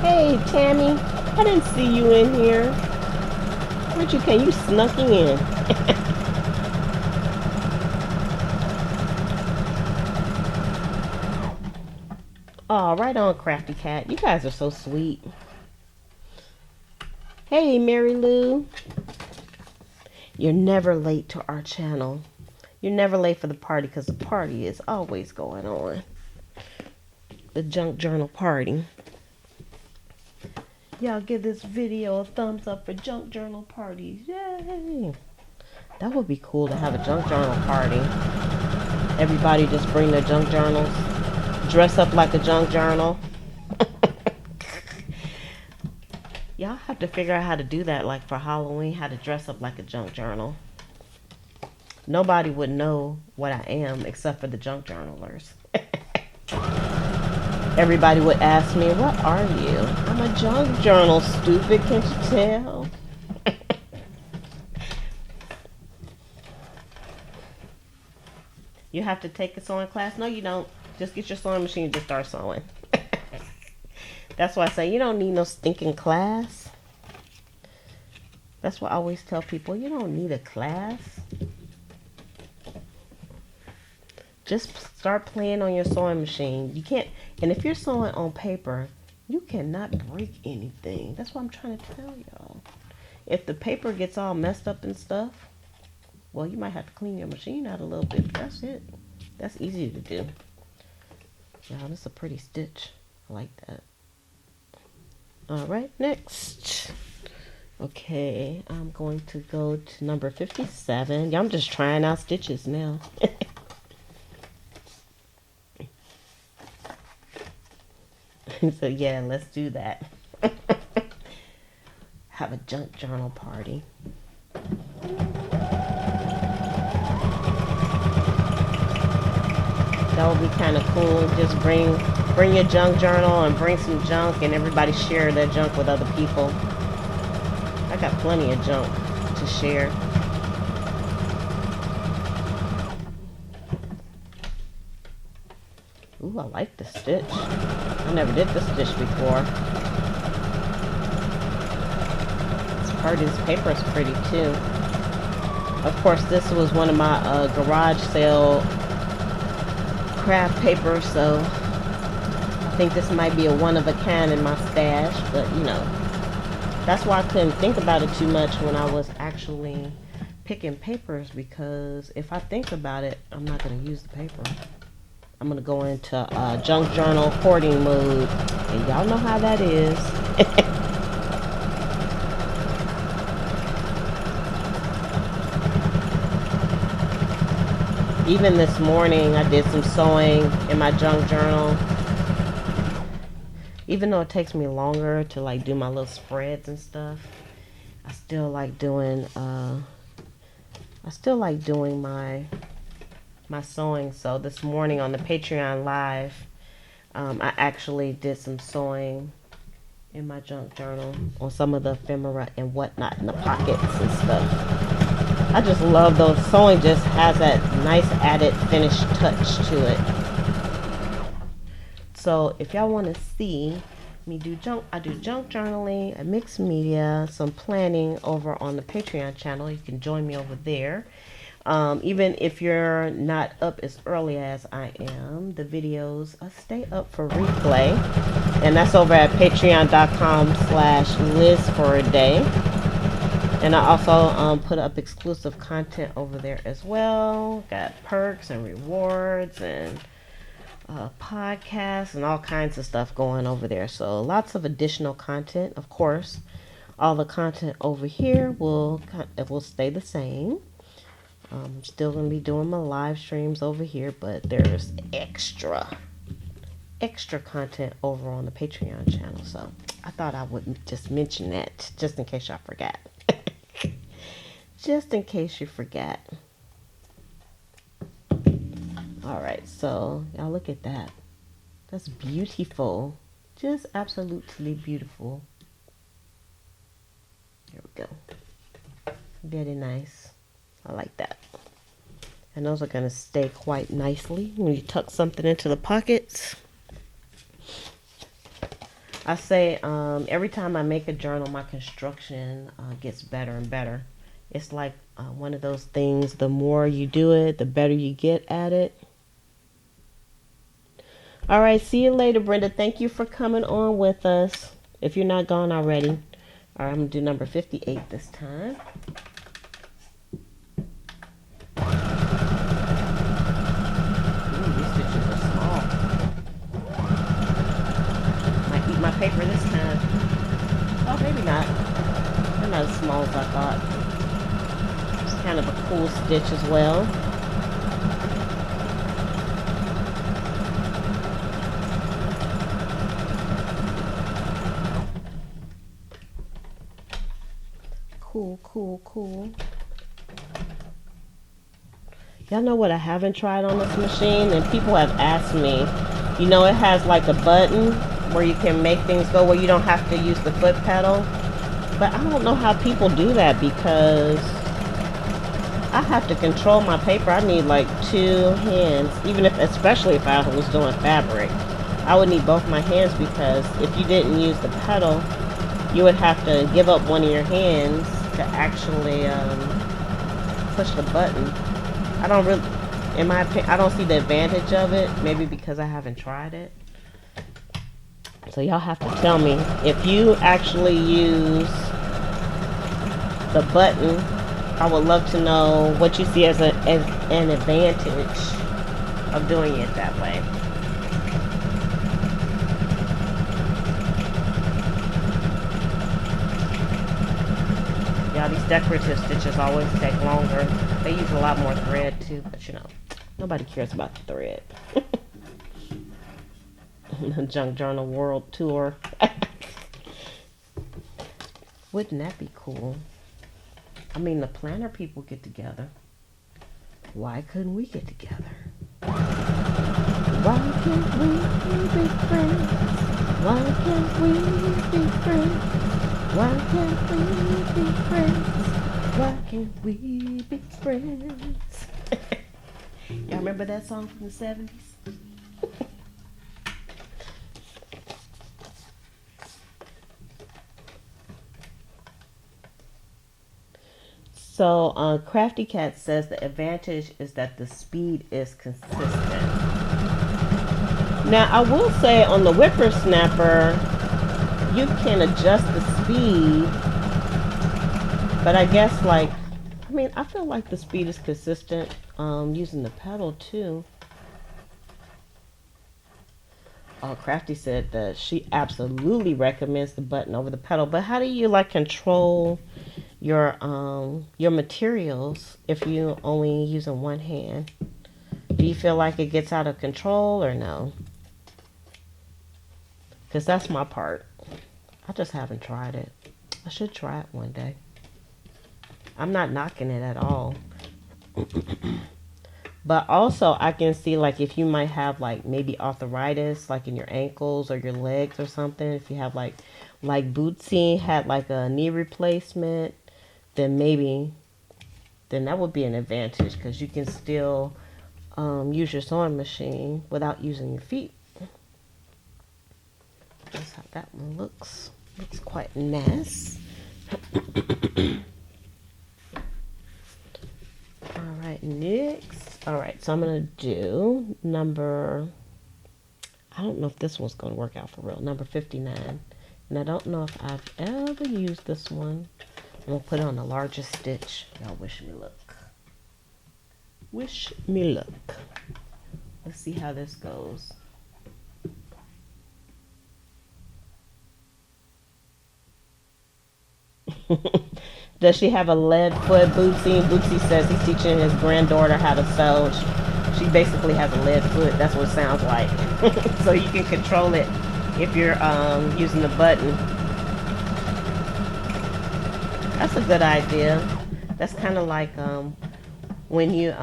Hey, Tammy, I didn't see you in here. Where'd you come? You snuck in. Oh, right on, Crafty Cat. You guys are so sweet. Hey, Mary Lou. You're never late to our channel. You're never late for the party because the party is always going on. The junk journal party. Y'all give this video a thumbs up for junk journal parties. Yay! That would be cool to have a junk journal party. Everybody just bring their junk journals. Dress up like a junk journal. Y'all have to figure out how to do that, like for Halloween, how to dress up like a junk journal. Nobody would know what I am except for the junk journalers. Everybody would ask me, what are you? I'm a junk journal, stupid, can't you tell? You have to take a sewing class? No, you don't. Just get your sewing machine and just start sewing. That's why I say you don't need no stinking class. That's why I always tell people, you don't need a class. Just start playing on your sewing machine. You can't, and if you're sewing on paper, you cannot break anything. That's what I'm trying to tell y'all. If the paper gets all messed up and stuff, well, you might have to clean your machine out a little bit. That's it. That's easy to do. Wow, this is a pretty stitch. I like that. All right, next. Okay, I'm going to go to number 57. Yeah, I'm just trying out stitches now. So yeah, let's do that. Have a junk journal party. That would be kind of cool. Just bring your junk journal and bring some junk, and everybody share their junk with other people. I got plenty of junk to share. Ooh, I like the stitch. I never did this stitch before. This part of this paper is pretty too. Of course, this was one of my garage sale craft papers, so I think this might be a one of a kind in my stash, but you know, that's why I couldn't think about it too much when I was actually picking papers, because if I think about it, I'm not going to use the paper. I'm going to go into junk journal hoarding mode, and y'all know how that is. Even this morning, I did some sewing in my junk journal. Even though it takes me longer to like do my little spreads and stuff, I still like doing my sewing. So this morning on the Patreon live, I actually did some sewing in my junk journal on some of the ephemera and whatnot in the pockets and stuff. I just love those. Sewing just has that nice added finished touch to it. So if y'all want to see me do I do junk journaling, a mixed media, some planning over on the Patreon channel. You can join me over there. Even if you're not up as early as I am, the videos stay up for replay, and that's over at patreon.com/LizForAday. And I also put up exclusive content over there as well. Got perks and rewards and podcasts and all kinds of stuff going over there. So lots of additional content. Of course, all the content over here will stay the same. I'm still going to be doing my live streams over here, but there's extra content over on the Patreon channel. So I thought I would just mention that just in case y'all forgot. Just in case you forgot. Alright, so y'all look at that. That's beautiful. Just absolutely beautiful. Here we go. Very nice. I like that. And those are going to stay quite nicely when you tuck something into the pockets. I say every time I make a journal, my construction gets better and better. It's like one of those things, the more you do it, the better you get at it. All right, see you later, Brenda. Thank you for coming on with us. If you're not gone already. All right, I'm going to do number 58 this time. My paper this time. Oh, maybe not. They're not as small as I thought. It's kind of a cool stitch as well. Cool, cool, cool. Y'all know what I haven't tried on this machine? And people have asked me, you know, it has like a button where you can make things go where you don't have to use the foot pedal. But I don't know how people do that because I have to control my paper. I need like 2 hands, especially if I was doing fabric. I would need both my hands because if you didn't use the pedal, you would have to give up one of your hands to actually push the button. I don't really, in my opinion, I don't see the advantage of it. Maybe because I haven't tried it. So y'all have to tell me if you actually use the button. I would love to know what you see as an advantage of doing it that way. Yeah, these decorative stitches always take longer. They use a lot more thread too, but you know, nobody cares about the thread. The Junk Journal World Tour. Wouldn't that be cool? I mean, the planner people get together. Why couldn't we get together? Why can't we be friends? Why can't we be friends? Why can't we be friends? Why can't we be friends? Y'all remember that song from the 70s? So Crafty Cat says the advantage is that the speed is consistent. Now I will say on the Whippersnapper, you can adjust the speed, but I guess I feel like the speed is consistent using the pedal too. Crafty said that she absolutely recommends the button over the pedal, but how do you control your materials if you only using one hand? Do you feel like it gets out of control or no? Because that's my part. I just haven't tried it. I should try it one day. I'm not knocking it at all. But also I can see if you might have maybe arthritis in your ankles or your legs or something. If you have like Bootsy had a knee replacement, then that would be an advantage because you can still use your sewing machine without using your feet. That's how that one looks. Looks quite nice. Alright, next. Alright, so I'm going to do number, I don't know if this one's going to work out for real, number 59. And I don't know if I've ever used this one. I'm going to put it on the largest stitch. Y'all wish me luck. Wish me luck. Let's see how this goes. Does she have a lead foot, Bootsy? Bootsy says he's teaching his granddaughter how to sew. She basically has a lead foot. That's what it sounds like. So you can control it if you're using the button. That's a good idea. That's kind of like when you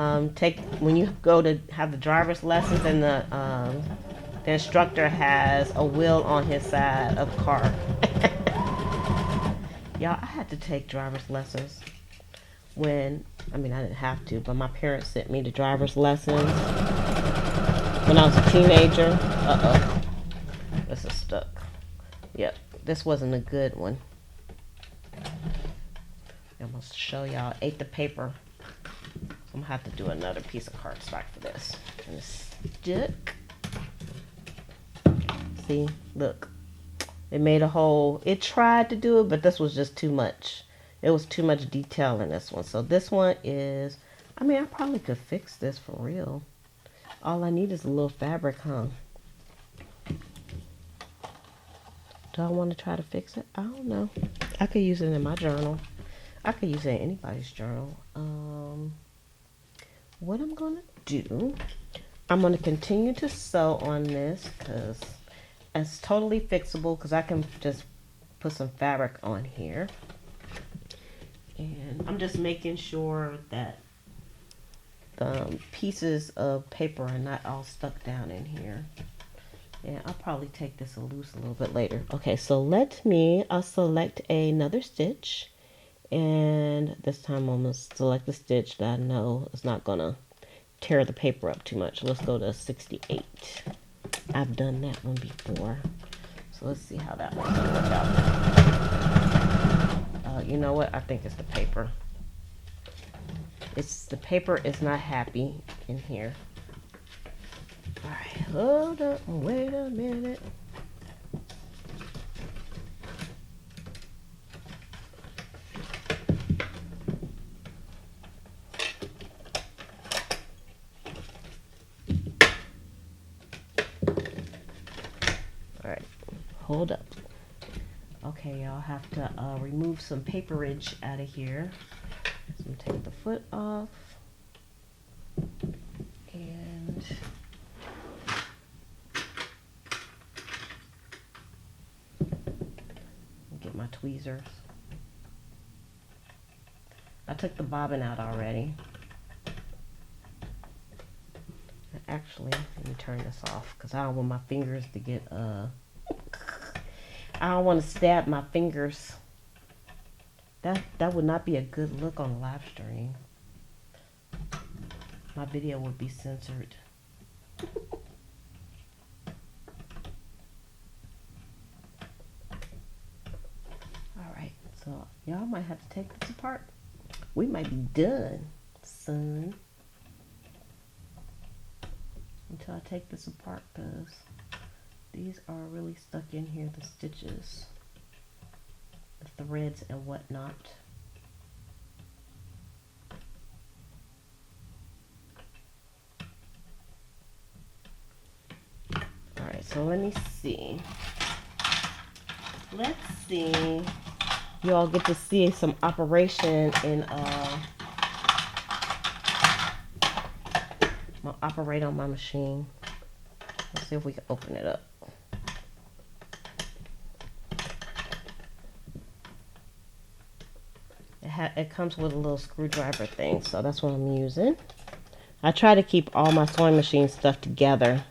go to have the driver's lessons and the instructor has a wheel on his side of the car. Y'all, I had to take driver's lessons. when, I mean, I didn't have to, but my parents sent me to driver's lessons when I was a teenager. Uh-oh. This is stuck. Yep, this wasn't a good one. I'm going to show y'all. I ate the paper. So I'm going to have to do another piece of cardstock for this. And it's stuck. See, look. It made a hole. It tried to do it, but this was just too much. It was too much detail in this one. So this one is, I mean, I probably could fix this for real. All I need is a little fabric, huh? Do I want to try to fix it? I don't know. I could use it in my journal. I could use it in anybody's journal. What I'm going to do, I'm going to continue to sew on this because it's totally fixable, because I can just put some fabric on here. And I'm just making sure that the pieces of paper are not all stuck down in here. And I'll probably take this loose a little bit later. Okay, so let me select another stitch. And this time I'm going to select the stitch that I know is not going to tear the paper up too much. Let's go to 68. I've done that one before. So let's see how that one's going to work out. You know what? I think it's the paper. The paper is not happy in here. Alright, hold up, wait a minute. Alright, hold up. Okay, y'all have to remove some paperage out of here. So I'm gonna take the foot off. And get my tweezers. I took the bobbin out already. Actually, let me turn this off because I don't want my fingers to get I don't want to stab my fingers. That would not be a good look on a live stream. My video would be censored. Alright, so y'all might have to take this apart. We might be done, son. Until I take this apart, because these are really stuck in here, the stitches, the threads and whatnot. Alright, so let me see. Let's see. You all get to see some operation in I'll operate on my machine. Let's see if we can open it up. It comes with a little screwdriver thing, so that's what I'm using. I try to keep all my sewing machine stuff together.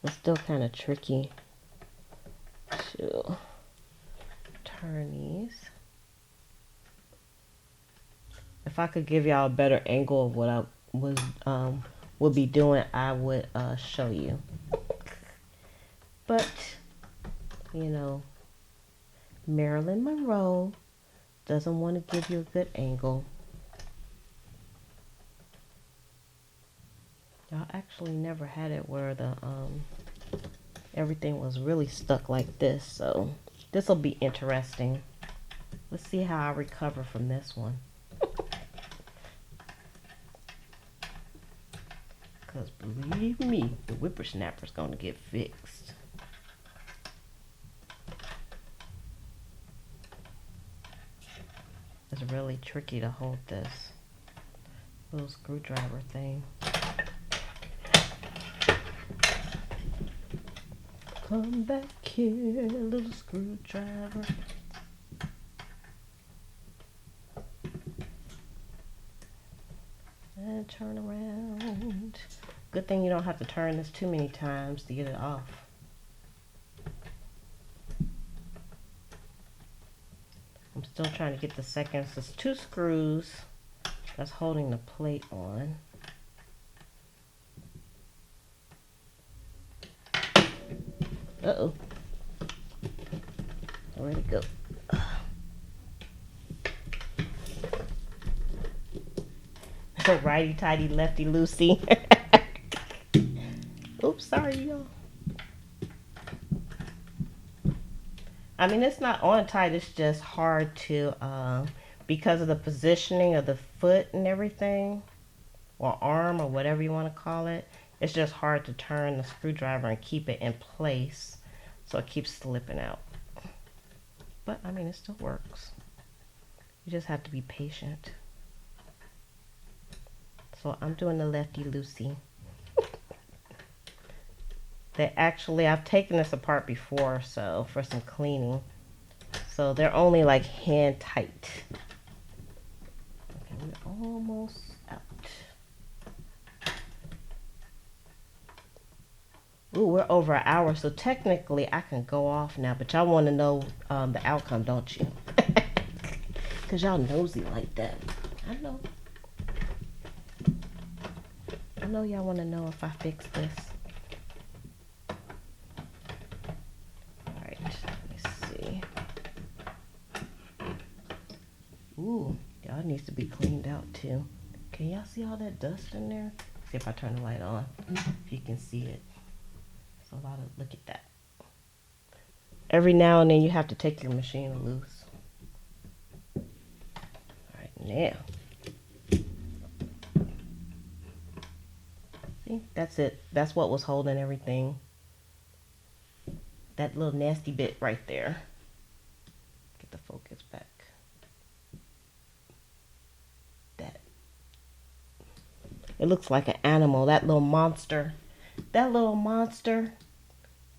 It's still kind of tricky to turn these. If I could give y'all a better angle of what I would be doing, I would show you. But you know, Marilyn Monroe doesn't want to give you a good angle. Y'all actually never had it where the everything was really stuck like this, so this will be interesting. Let's see how I recover from this one. Because believe me, the whippersnapper's going to get fixed. It's really tricky to hold this little screwdriver thing. Come back here, little screwdriver. And turn around. Good thing you don't have to turn this too many times to get it off. still trying to get the seconds. There's 2 screws that's holding the plate on. Uh-oh. Where'd it go? Righty tighty, lefty loosey. Oops, sorry, y'all. I mean, it's not on tight, it's just hard to, because of the positioning of the foot and everything, or arm, or whatever you want to call it, it's just hard to turn the screwdriver and keep it in place, so it keeps slipping out. But, I mean, it still works. You just have to be patient. So, I'm doing the lefty loosey. I've taken this apart before, so for some cleaning. So they're only like hand tight. Okay, we're almost out. Ooh, we're over an hour, so technically I can go off now, but y'all want to know the outcome, don't you? Because y'all nosy like that. I know. I know y'all want to know if I fix this. Ooh, y'all needs to be cleaned out too. Can y'all see all that dust in there? See if I turn the light on, if you can see it. It's a lot of, look at that. Every now and then you have to take your machine loose. Alright, now. See, that's it. That's what was holding everything. That little nasty bit right there. Get the focus back. It looks like an animal. That little monster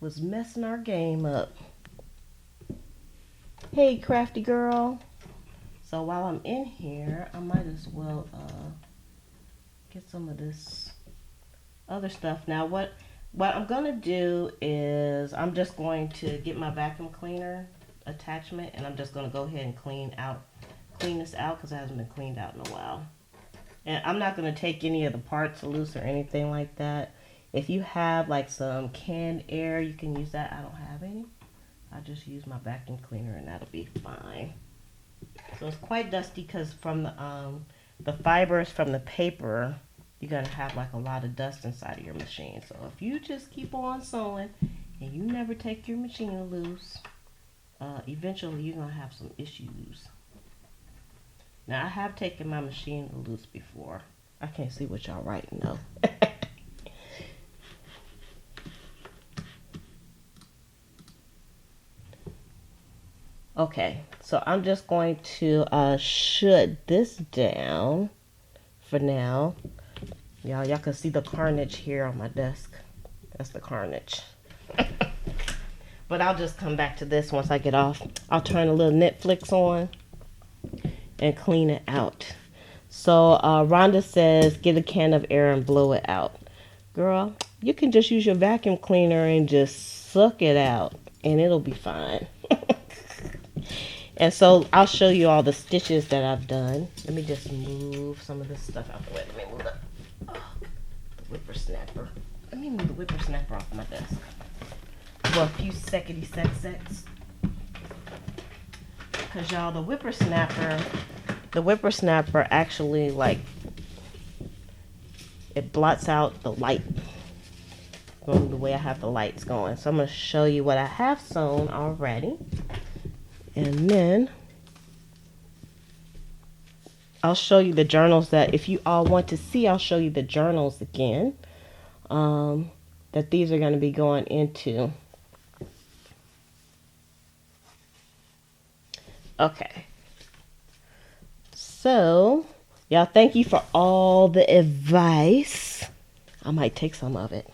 was messing our game up. Hey, crafty girl. So while I'm in here, I might as well get some of this other stuff. Now, what I'm going to do is I'm just going to get my vacuum cleaner attachment, and I'm just going to go ahead and clean this out because it hasn't been cleaned out in a while. And I'm not going to take any of the parts loose or anything like that. If you have like some canned air, you can use that. I don't have any. I just use my vacuum cleaner and that'll be fine. So it's quite dusty because from the fibers from the paper, you're going to have like a lot of dust inside of your machine. So if you just keep on sewing and you never take your machine loose, eventually you're going to have some issues. Now, I have taken my machine loose before. I can't see what y'all writing, though. Okay, so I'm just going to shut this down for now. Y'all can see the carnage here on my desk. That's the carnage. But I'll just come back to this once I get off. I'll turn a little Netflix on and clean it out. So Rhonda says, get a can of air and blow it out. Girl, you can just use your vacuum cleaner and just suck it out and it'll be fine. And so I'll show you all the stitches that I've done. Let me just move some of this stuff out the way. Let me move the whippersnapper. Let me move the whippersnapper off my desk for a few seconds. Because y'all, the whippersnapper actually, like, it blots out the light from the way I have the lights going. So I'm going to show you what I have sewn already. And then I'll show you the journals that, if you all want to see, I'll show you the journals again that these are going to be going into. Okay. So, y'all, thank you for all the advice. I might take some of it.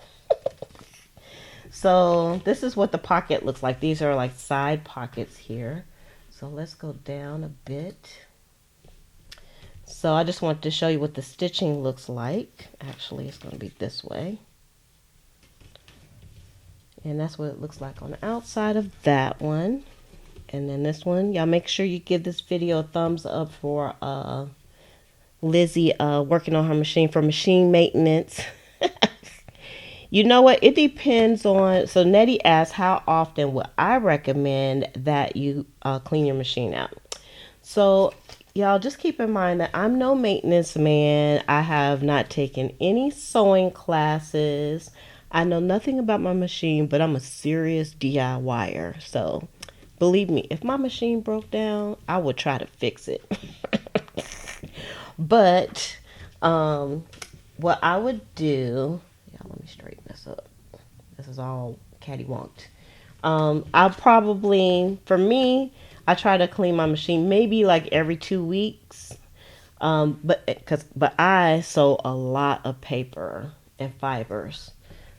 So, this is what the pocket looks like. These are like side pockets here. So, let's go down a bit. So, I just want to show you what the stitching looks like. Actually, it's going to be this way. And that's what it looks like on the outside of that one. And then this one, y'all make sure you give this video a thumbs up for Lizzie working on her machine for machine maintenance. You know what? It depends on. So Nettie asked, how often would I recommend that you clean your machine out? So y'all just keep in mind that I'm no maintenance man. I have not taken any sewing classes. I know nothing about my machine, but I'm a serious DIYer. So believe me, if my machine broke down, I would try to fix it. But what I would do, yeah, let me straighten this up. This is all cattywanked. I'll probably, for me, I try to clean my machine maybe like every 2 weeks. But I sew a lot of paper and fibers.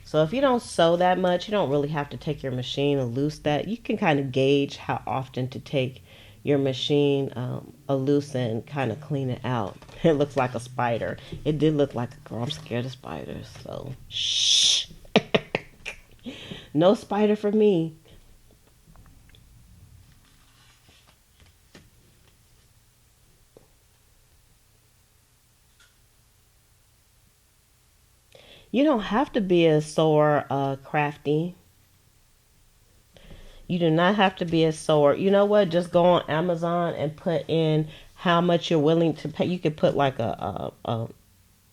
So if you don't sew that much, you don't really have to take your machine and loose that. You can kind of gauge how often to take your machine a loose and kind of clean it out. It looks like a spider. It did look like a girl. I'm scared of spiders, so shh. No spider for me. You don't have to be a sewer crafty. You do not have to be a sewer. You know what? Just go on Amazon and put in how much you're willing to pay. You could put like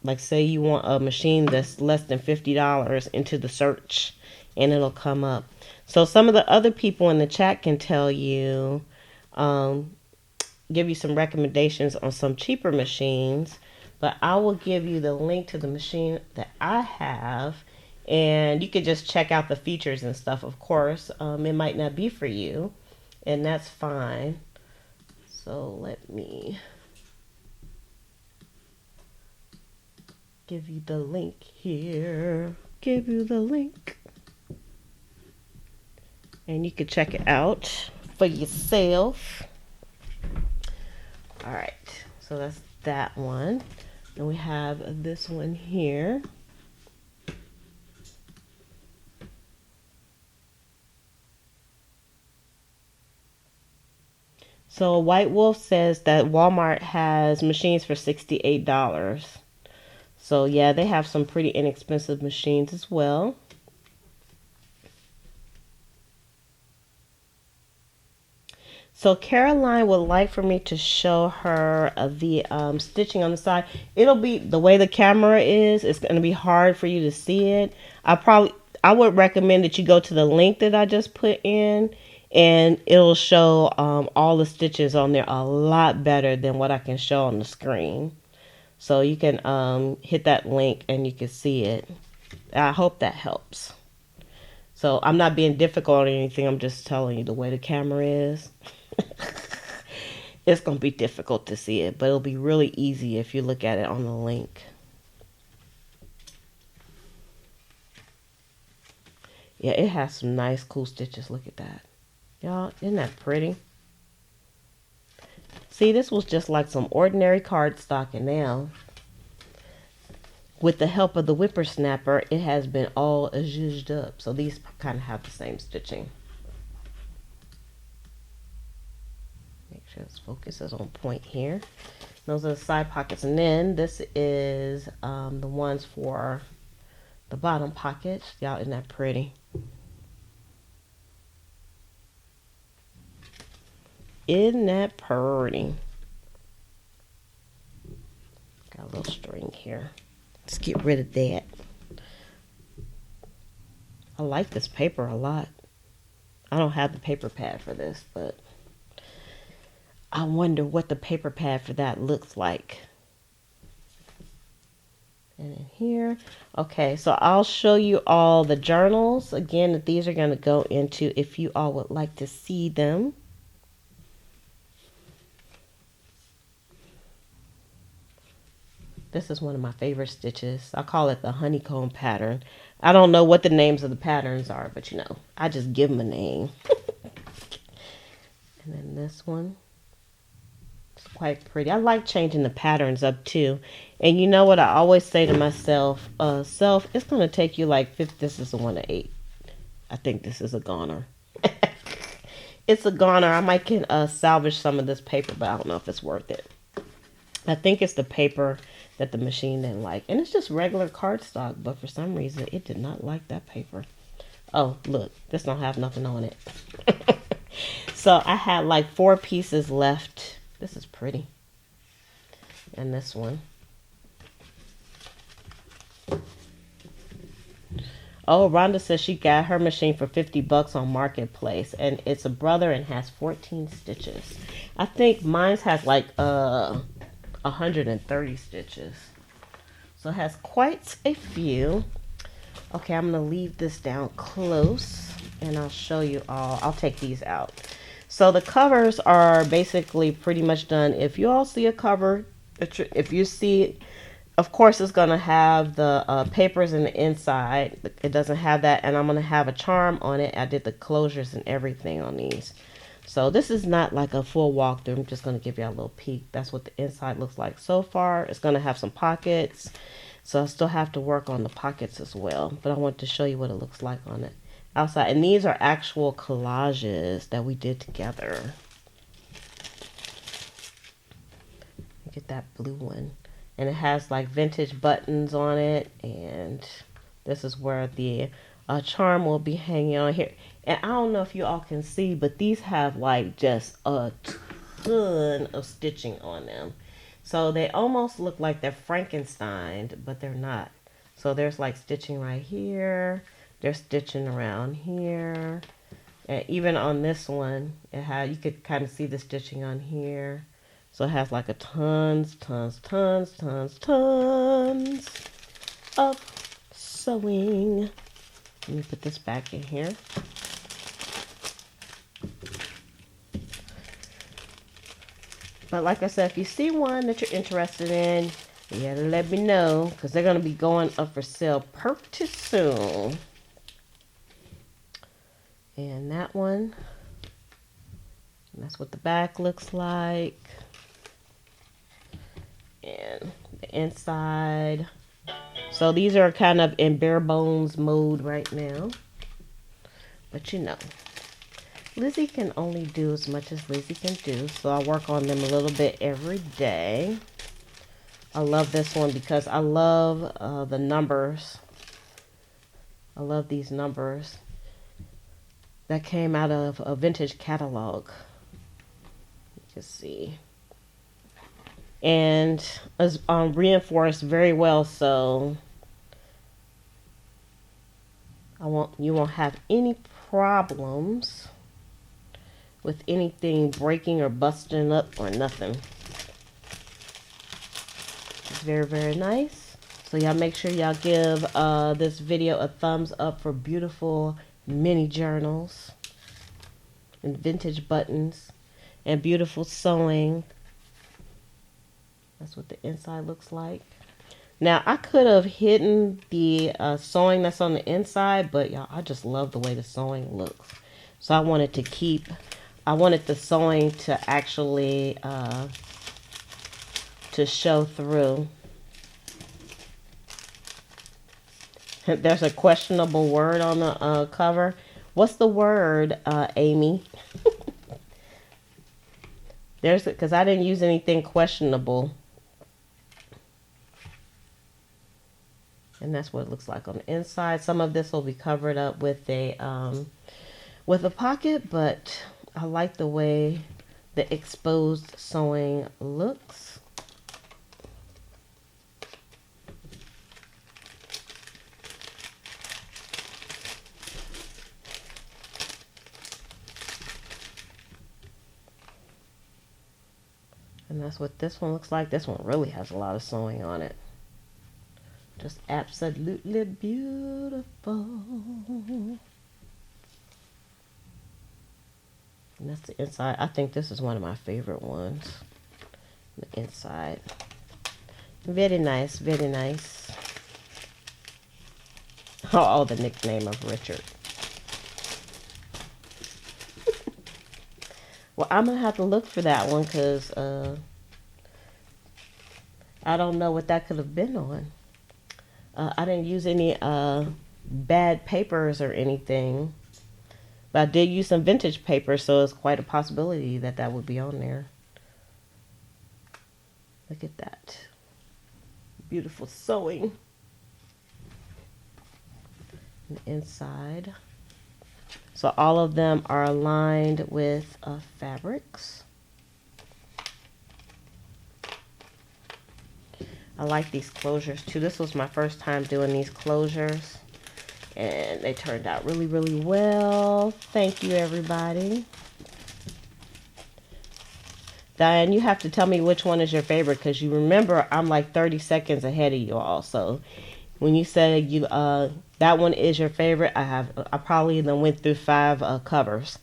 like say you want a machine that's less than $50 into the search, and it'll come up. So some of the other people in the chat can tell you, give you some recommendations on some cheaper machines, but I will give you the link to the machine that I have, and you could just check out the features and stuff. Of course, it might not be for you, and that's fine. So let me give you the link here. Give you the link. And you can check it out for yourself. All right, so that's that one. And we have this one here. So White Wolf says that Walmart has machines for $68. So yeah, they have some pretty inexpensive machines as well. So Caroline would like for me to show her the stitching on the side. It'll be, the way the camera is, it's going to be hard for you to see it. I would recommend that you go to the link that I just put in, and it'll show all the stitches on there a lot better than what I can show on the screen. So you can hit that link and you can see it. I hope that helps. So I'm not being difficult or anything. I'm just telling you the way the camera is. It's going to be difficult to see it, but it'll be really easy if you look at it on the link. Yeah, it has some nice, cool stitches. Look at that. Y'all, isn't that pretty? See, this was just like some ordinary cardstock, and now, with the help of the whippersnapper, it has been all zhuzhed up. So these kind of have the same stitching. Make sure this focus is on point here. Those are the side pockets. And then this is the ones for the bottom pockets. Y'all, isn't that pretty? Isn't that pretty? Got a little string here. Let's get rid of that. I like this paper a lot. I don't have the paper pad for this, but I wonder what the paper pad for that looks like. And in here. Okay, so I'll show you all the journals. Again, that these are going to go into if you all would like to see them. This is one of my favorite stitches. I call it the honeycomb pattern. I don't know what the names of the patterns are, but you know, I just give them a name. And then this one. It's quite pretty. I like changing the patterns up too. And you know what I always say to myself? Self, it's going to take you like 50. This is a 1 to 8. I think this is a goner. it's a goner. I might can salvage some of this paper, but I don't know if it's worth it. I think it's the paper that the machine didn't like. And it's just regular cardstock, but for some reason it did not like that paper. Oh, look, this don't have nothing on it. So I had like 4 pieces left. This is pretty. And this one. Oh, Rhonda says she got her machine for $50 on Marketplace, and it's a brother and has 14 stitches. I think mine has like 130 stitches. So it has quite a few. Okay, I'm gonna leave this down close and I'll show you all. I'll take these out. So the covers are basically pretty much done. If you all see a cover, if you see, of course it's gonna have the papers in the inside. It doesn't have that, and I'm gonna have a charm on it. I did the closures and everything on these. So this is not like a full walkthrough. I'm just gonna give you a little peek. That's what the inside looks like so far. It's gonna have some pockets. So I still have to work on the pockets as well. But I want to show you what it looks like on it outside. And these are actual collages that we did together. Get that blue one. And it has like vintage buttons on it. And this is where the charm will be hanging on here. And I don't know if you all can see, but these have like just a ton of stitching on them. So they almost look like they're Frankenstein, but they're not. So there's like stitching right here. There's stitching around here. And even on this one, you could kind of see the stitching on here. So it has like a tons of sewing. Let me put this back in here. But like I said, if you see one that you're interested in, you gotta let me know, because they're going to be going up for sale pretty soon. And that one, that's what the back looks like. And the inside. So these are kind of in bare bones mode right now. But you know, Lizzie can only do as much as Lizzie can do, so I work on them a little bit every day. I love this one because I love the numbers. I love these numbers that came out of a vintage catalog. You can see. And it's reinforced very well, so you won't have any problems with anything breaking or busting up or nothing. It's very, very nice. So y'all make sure y'all give this video a thumbs up for beautiful mini journals and vintage buttons and beautiful sewing. That's what the inside looks like. Now I could have hidden the sewing that's on the inside, but y'all, I just love the way the sewing looks. So I wanted the sewing to actually to show through. There's a questionable word on the cover. What's the word, Amy? Because I didn't use anything questionable. And that's what it looks like on the inside. Some of this will be covered up with a pocket, but I like the way the exposed sewing looks. And that's what this one looks like. This one really has a lot of sewing on it. Just absolutely beautiful. And that's the inside. I think this is one of my favorite ones. The inside. Very nice, very nice. Oh, the nickname of Richard. Well, I'm going to have to look for that one because I don't know what that could have been on. I didn't use any bad papers or anything. But I did use some vintage paper, so it's quite a possibility that that would be on there. Look at that. Beautiful sewing. And the inside. So all of them are aligned with fabrics. I like these closures too. This was my first time doing these closures, and they turned out really, really well. Thank you, everybody. Diane, you have to tell me which one is your favorite, because you remember I'm like 30 seconds ahead of you all. So when you say you that one is your favorite, I probably then went through 5 covers.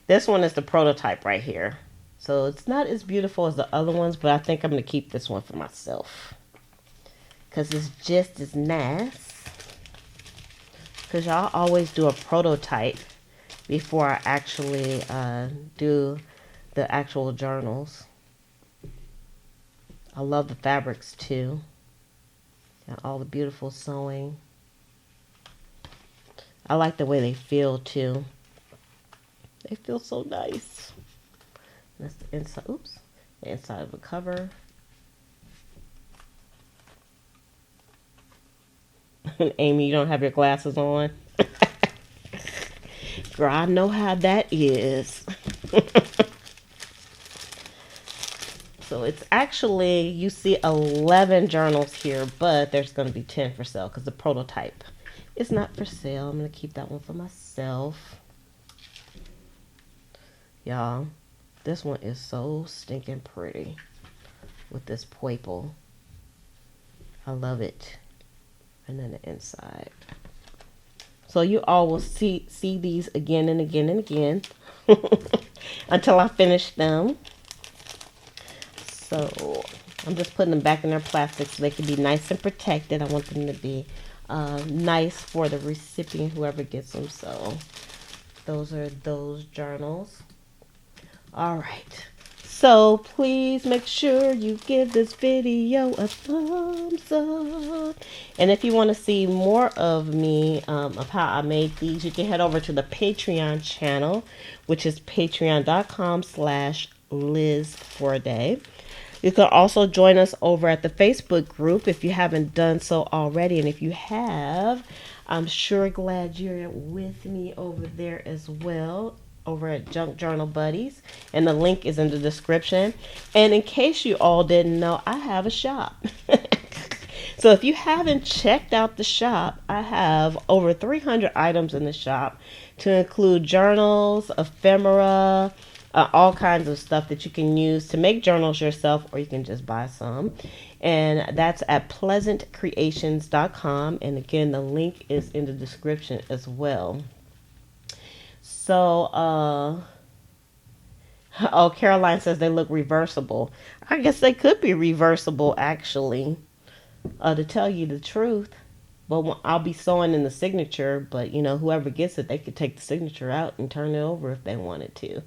This one is the prototype right here. So it's not as beautiful as the other ones, but I think I'm going to keep this one for myself, because it's just as nice. Because y'all always do a prototype before I actually do the actual journals. I love the fabrics too. Got all the beautiful sewing. I like the way they feel too. They feel so nice. That's the inside. Oops, the inside of the cover. Amy, you don't have your glasses on. Girl, I know how that is. So it's actually, you see 11 journals here, but there's going to be 10 for sale because the prototype is not for sale. I'm going to keep that one for myself. Y'all, this one is so stinking pretty with this purple. I love it. And then the inside. So you all will see these again and again and again until I finish them. So I'm just putting them back in their plastic so they can be nice and protected. I want them to be nice for the recipient, whoever gets them. So those are those journals. All right. So please make sure you give this video a thumbs up. And if you want to see more of me, of how I made these, you can head over to the Patreon channel, which is patreon.com/Liz4Day. You can also join us over at the Facebook group if you haven't done so already. And if you have, I'm sure glad you're with me over there as well, over at Junk Journal Buddies. And the link is in the description. And in case you all didn't know, I have a shop. So if you haven't checked out the shop, I have over 300 items in the shop, to include journals, ephemera, all kinds of stuff that you can use to make journals yourself, or you can just buy some. And that's at pleasantcreations.com. And again, the link is in the description as well. So, oh, Caroline says they look reversible. I guess they could be reversible, actually, to tell you the truth. But I'll be sewing in the signature, but you know, whoever gets it, they could take the signature out and turn it over if they wanted to.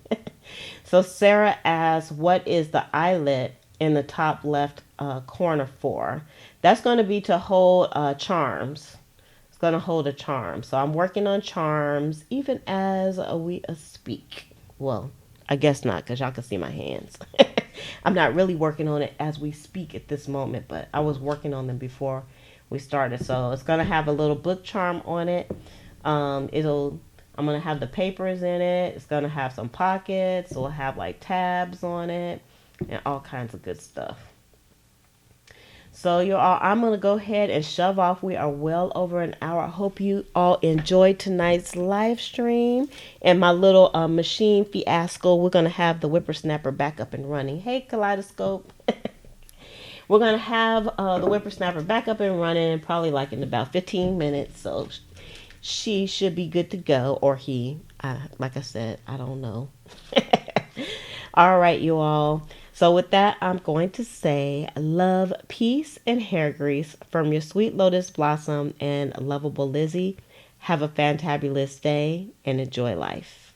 So Sarah asks, what is the eyelet in the top left corner for? That's going to be to hold charms. It's going to hold a charm. So I'm working on charms even as we speak. Well, I guess not, because y'all can see my hands. I'm not really working on it as we speak at this moment, but I was working on them before we started. So it's going to have a little book charm on it. I'm going to have the papers in it. It's going to have some pockets. It'll have like tabs on it and all kinds of good stuff. So you all, I'm going to go ahead and shove off. We are well over an hour. I hope you all enjoyed tonight's live stream and my little machine fiasco. We're going to have the whippersnapper back up and running. Hey, Kaleidoscope. We're going to have the whippersnapper back up and running probably like in about 15 minutes. So she should be good to go, or he. Like I said, I don't know. All right, you all. So with that, I'm going to say love, peace, and hair grease from your sweet lotus blossom and lovable Lizzie. Have a fantabulous day and enjoy life.